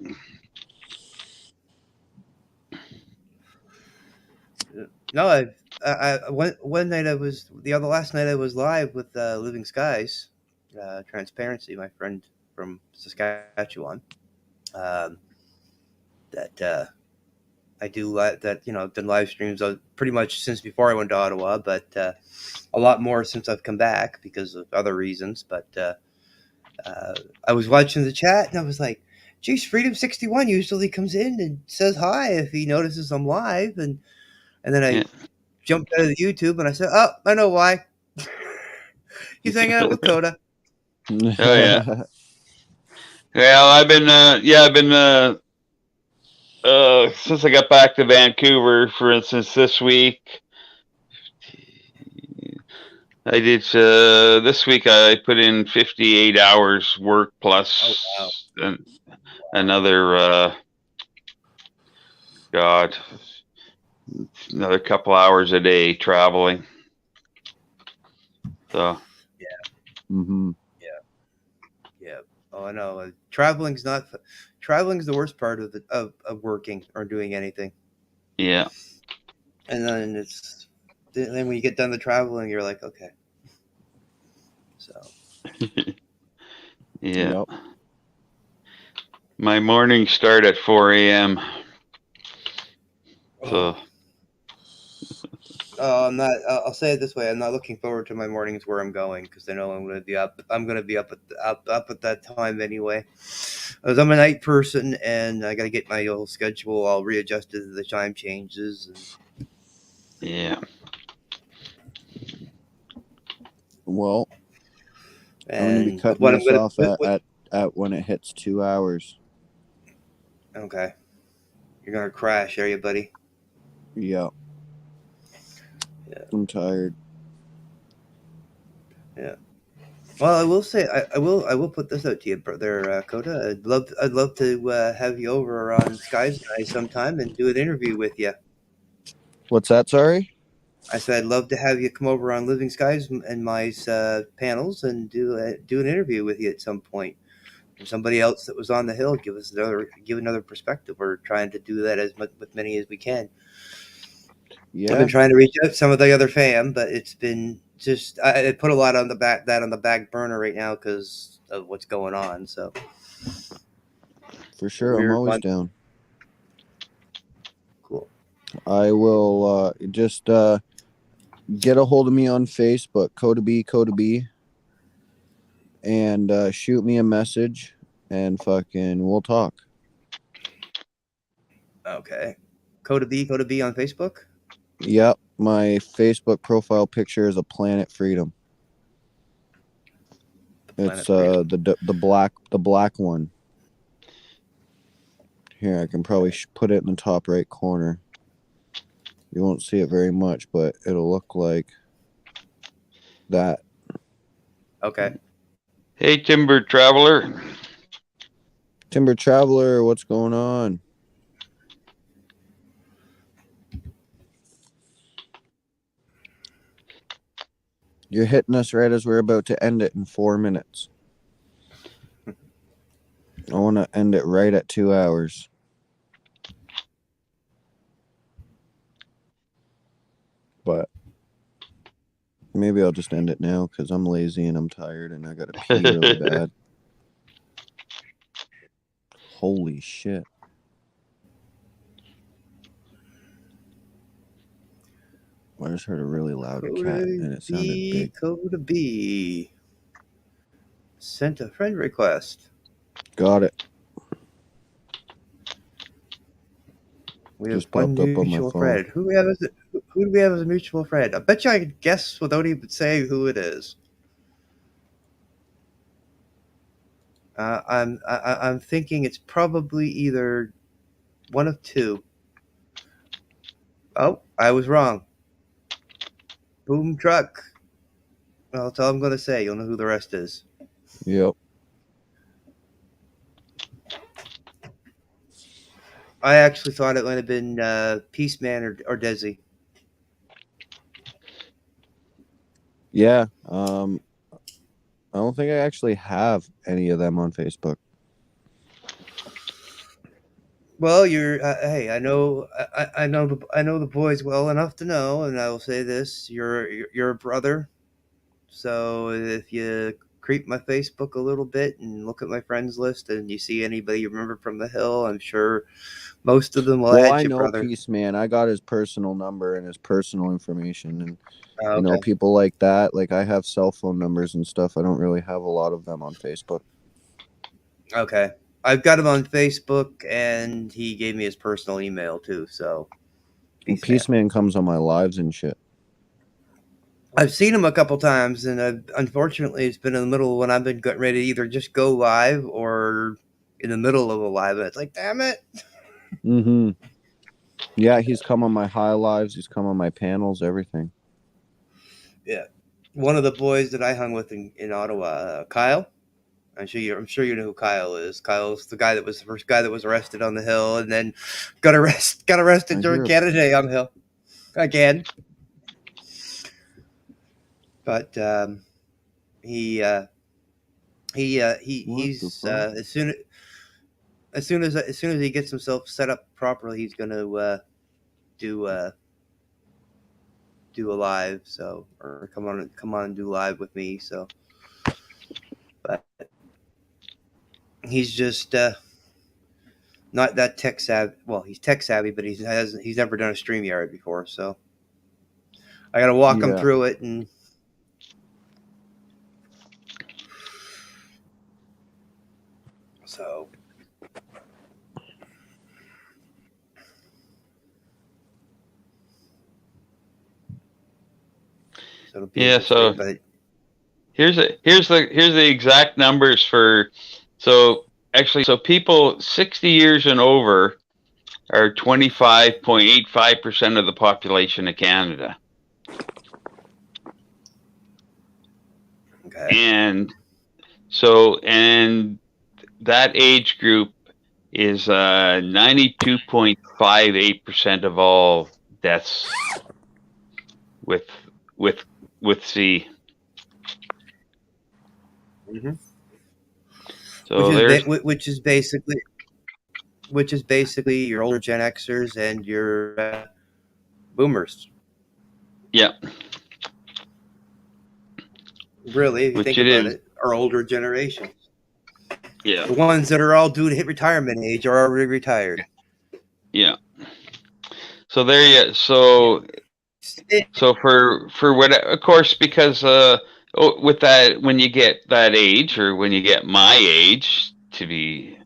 No, one night last night I was live with Living Skies, Transparency, my friend from Saskatchewan. Um, that I do that done live streams pretty much since before I went to Ottawa, but a lot more since I've come back because of other reasons. But I was watching the chat and I was like, "Geez, Freedom 61 usually comes in and says hi if he notices I'm live," and then Yeah. I jumped out of the YouTube and I said, "Oh, I know why. He's hanging out with Coda." Oh yeah. Well, I've been since I got back to Vancouver, for instance, this week. I did this week. I put in 58 hours work plus Oh wow. another God, another couple hours a day traveling. So Mm-hmm. Yeah. Oh, I know. Traveling's the worst part of working or doing anything. yeah, And then when you get done the traveling, you're like, okay. So yeah. Yep. My mornings start at 4 a.m. So I'm not. I'll say it this way: I'm not looking forward to my mornings where I'm going because I know I'm going to be up. I'm going to be up at that time anyway. As I'm a night person, and I got to get my whole schedule all readjusted to the time changes. yeah. Well, I'm gonna be And with cutting what I'm this going off to, at when it hits 2 hours. okay, you're going to crash, are you, buddy? Yeah. Yeah. I'm tired. Yeah. Well, I will say I will put this out to you, brother Coda. I'd love to have you over on Skies and I sometime and do an interview with you. What's that? Sorry. I said I'd love to have you come over on Living Skies and my panels and do an interview with you at some point. somebody else that was on the hill give another perspective. We're trying to do that as much with many as we can. Yeah. I've been trying to reach out to some of the other fam, but it's been just I put a lot on the back burner right now because of what's going on. So For sure, I'm weird always month. down. Cool. I will just get a hold of me on Facebook, Coda B, and shoot me a message, and fucking we'll talk. Okay. Coda B on Facebook. Yep, my Facebook profile picture is a Planet Freedom. It's the black one. Here, I can probably put it in the top right corner. You won't see it very much, but it'll look like that. Okay. Hey, Timber Traveler. Timber Traveler, what's going on? You're hitting us right as we're about to end it in 4 minutes. I want to end it right at 2 hours. But maybe I'll just end it now because I'm lazy and I'm tired and I got to pee really bad. Holy shit. I just heard a really loud cat and it sounded big. Coda B. Sent a friend request. Got it. We have Just one popped up on my mutual phone. friend. Who do we have as a mutual friend? I bet you I could guess without even saying who it is. I'm thinking it's probably either one of two. Oh, I was wrong. Boom truck. Well, that's all I'm going to say. You'll know who the rest is. Yep. I actually thought it might have been Peaceman or Desi. Yeah. I don't think I actually have any of them on Facebook. Well, you're. Hey, I know the boys well enough to know, and I will say this: you're a brother. So if you creep my Facebook a little bit and look at my friends list, and you see anybody you remember from the hill, I'm sure most of them will Well, add I you, know brother. Peace Man. I got his personal number and his personal information, and Okay. you know, people like that. Like I have cell phone numbers and stuff. I don't really have a lot of them on Facebook. Okay. I've got him on Facebook, and he gave me his personal email too. So, Peace Man comes on my lives and shit. I've seen him a couple times, and unfortunately, it's been in the middle when I've been getting ready to either just go live or in the middle of a live, and it's like, damn it. Mm-hmm. Yeah, he's come on my high lives. He's come on my panels. Everything. Yeah. One of the boys that I hung with in Ottawa, Kyle. I'm sure you know who Kyle is. Kyle's the first guy that was arrested on the hill, and then got arrested during Canada Day on the hill again. But he's as soon as he gets himself set up properly, he's gonna do a live, so or come on and do live with me. So, but he's just not that tech savvy. Well, he's tech savvy, but he's never done a StreamYard before, so I got to walk him through it. And so it'll be so but here's the exact numbers for so people 60 years and over are 25.85% of the population of Canada. Okay. And that age group is 92.58% of all deaths with C. Mm-hmm. So there's which is basically your older Gen Xers and your boomers. yeah, Really, if you which think it about is. it, our older generation. Yeah, The ones that are all due to hit retirement age are already retired. yeah. So there you. So for what, of course, because with that, when you get that age, or when you get my age, to be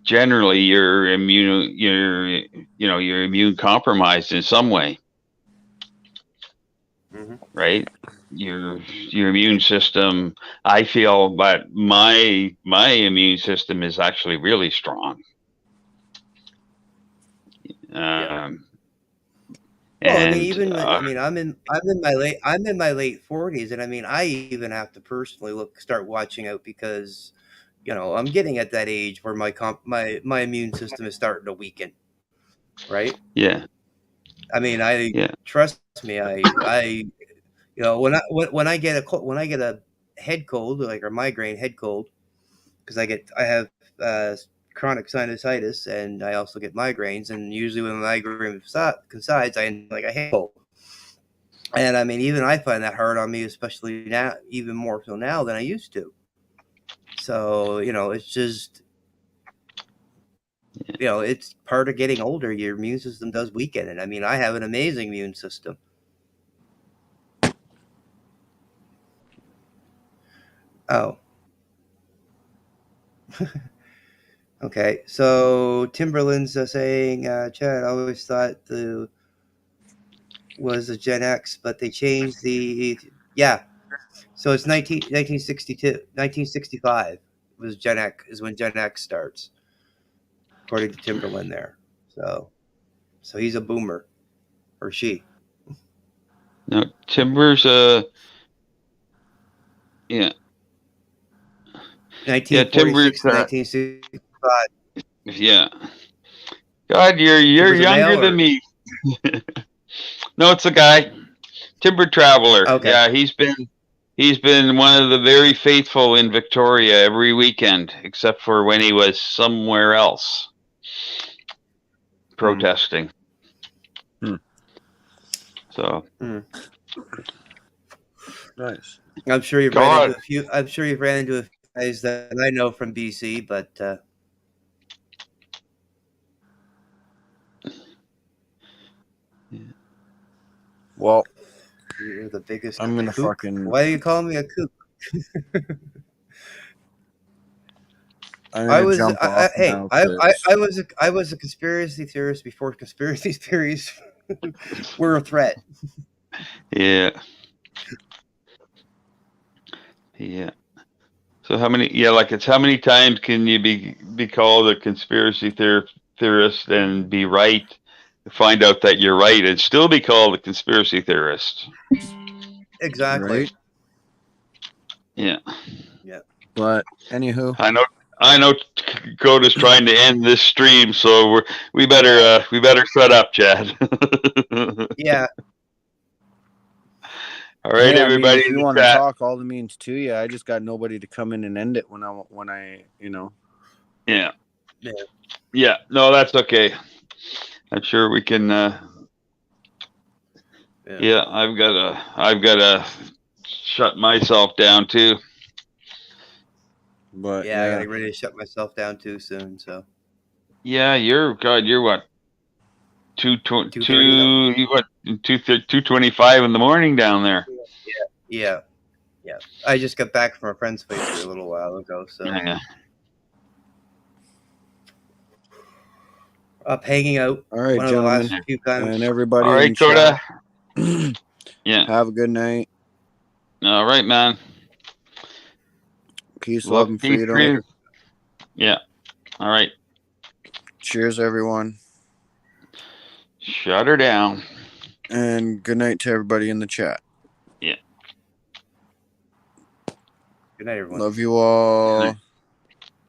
generally you're immune compromised in some way, right? Your immune system, I feel, but my immune system is actually really strong. Well, I mean, And even I'm in my late 40s, and I mean, I even have to personally start watching out because, I'm getting at that age where my immune system is starting to weaken, right? yeah, I mean, yeah, trust me, when I get a head cold, like a migraine head cold, because I have chronic sinusitis, and I also get migraines, and usually when my migraine subsides, I end like a head cold. And I mean, even I find that hard on me, especially now, even more so now than I used to. So, it's just, it's part of getting older. Your immune system does weaken. And I mean, I have an amazing immune system. Oh. Okay. So Timberland's saying, Chad, I always thought was a Gen X, but they changed yeah. So it's 1965 was Gen X is when Gen X starts, according to Timberland there. So he's a boomer, or she. no, Timber's yeah. 1946 Timber's to 1965. yeah. God, you're Timber's a younger male, than or me. No, it's a guy. Timber Traveler. okay. Yeah, he's been one of the very faithful in Victoria every weekend, except for when he was somewhere else protesting. So Nice. I'm sure you've ran God, into a few. I'm sure you've ran into a few guys that I know from BC, but Well, you're the biggest. I'm gonna kook. fucking. Why do you call me a kook? I'm gonna jump off Hey, now. 'Cause I was a conspiracy theorist before conspiracy theories were a threat. yeah, yeah. So how many? Yeah, like it's how many times can you be called a conspiracy theorist and be right? Find out that you're right and still be called a conspiracy theorist. Exactly. right? Yeah. Yeah. But anywho, I know Coda's trying to end this stream, so we better shut up, Chad. Yeah. All right, hey, I mean, everybody if in you the want to chat. talk, all the means to you. I just got nobody to come in and end it when I Yeah. Yeah. Yeah. No, that's okay. I'm sure we can. Yeah, I've gotta shut myself down too. But Yeah, I gotta get ready to shut myself down too soon. So Yeah, you're what 2:30. you what 2:25 in the morning down there. Yeah. I just got back from a friend's place here a little while ago, so Yeah. up hanging out. all right, One of the gentlemen, last few times. and everybody All right, in Coda. chat. Yeah. Have a good night. All right, man. Peace, love, and Peace, freedom. Yeah. All right. Cheers, everyone, Shut her down. and good night to everybody in the chat. Yeah. Good night, everyone. Love you all. Good night.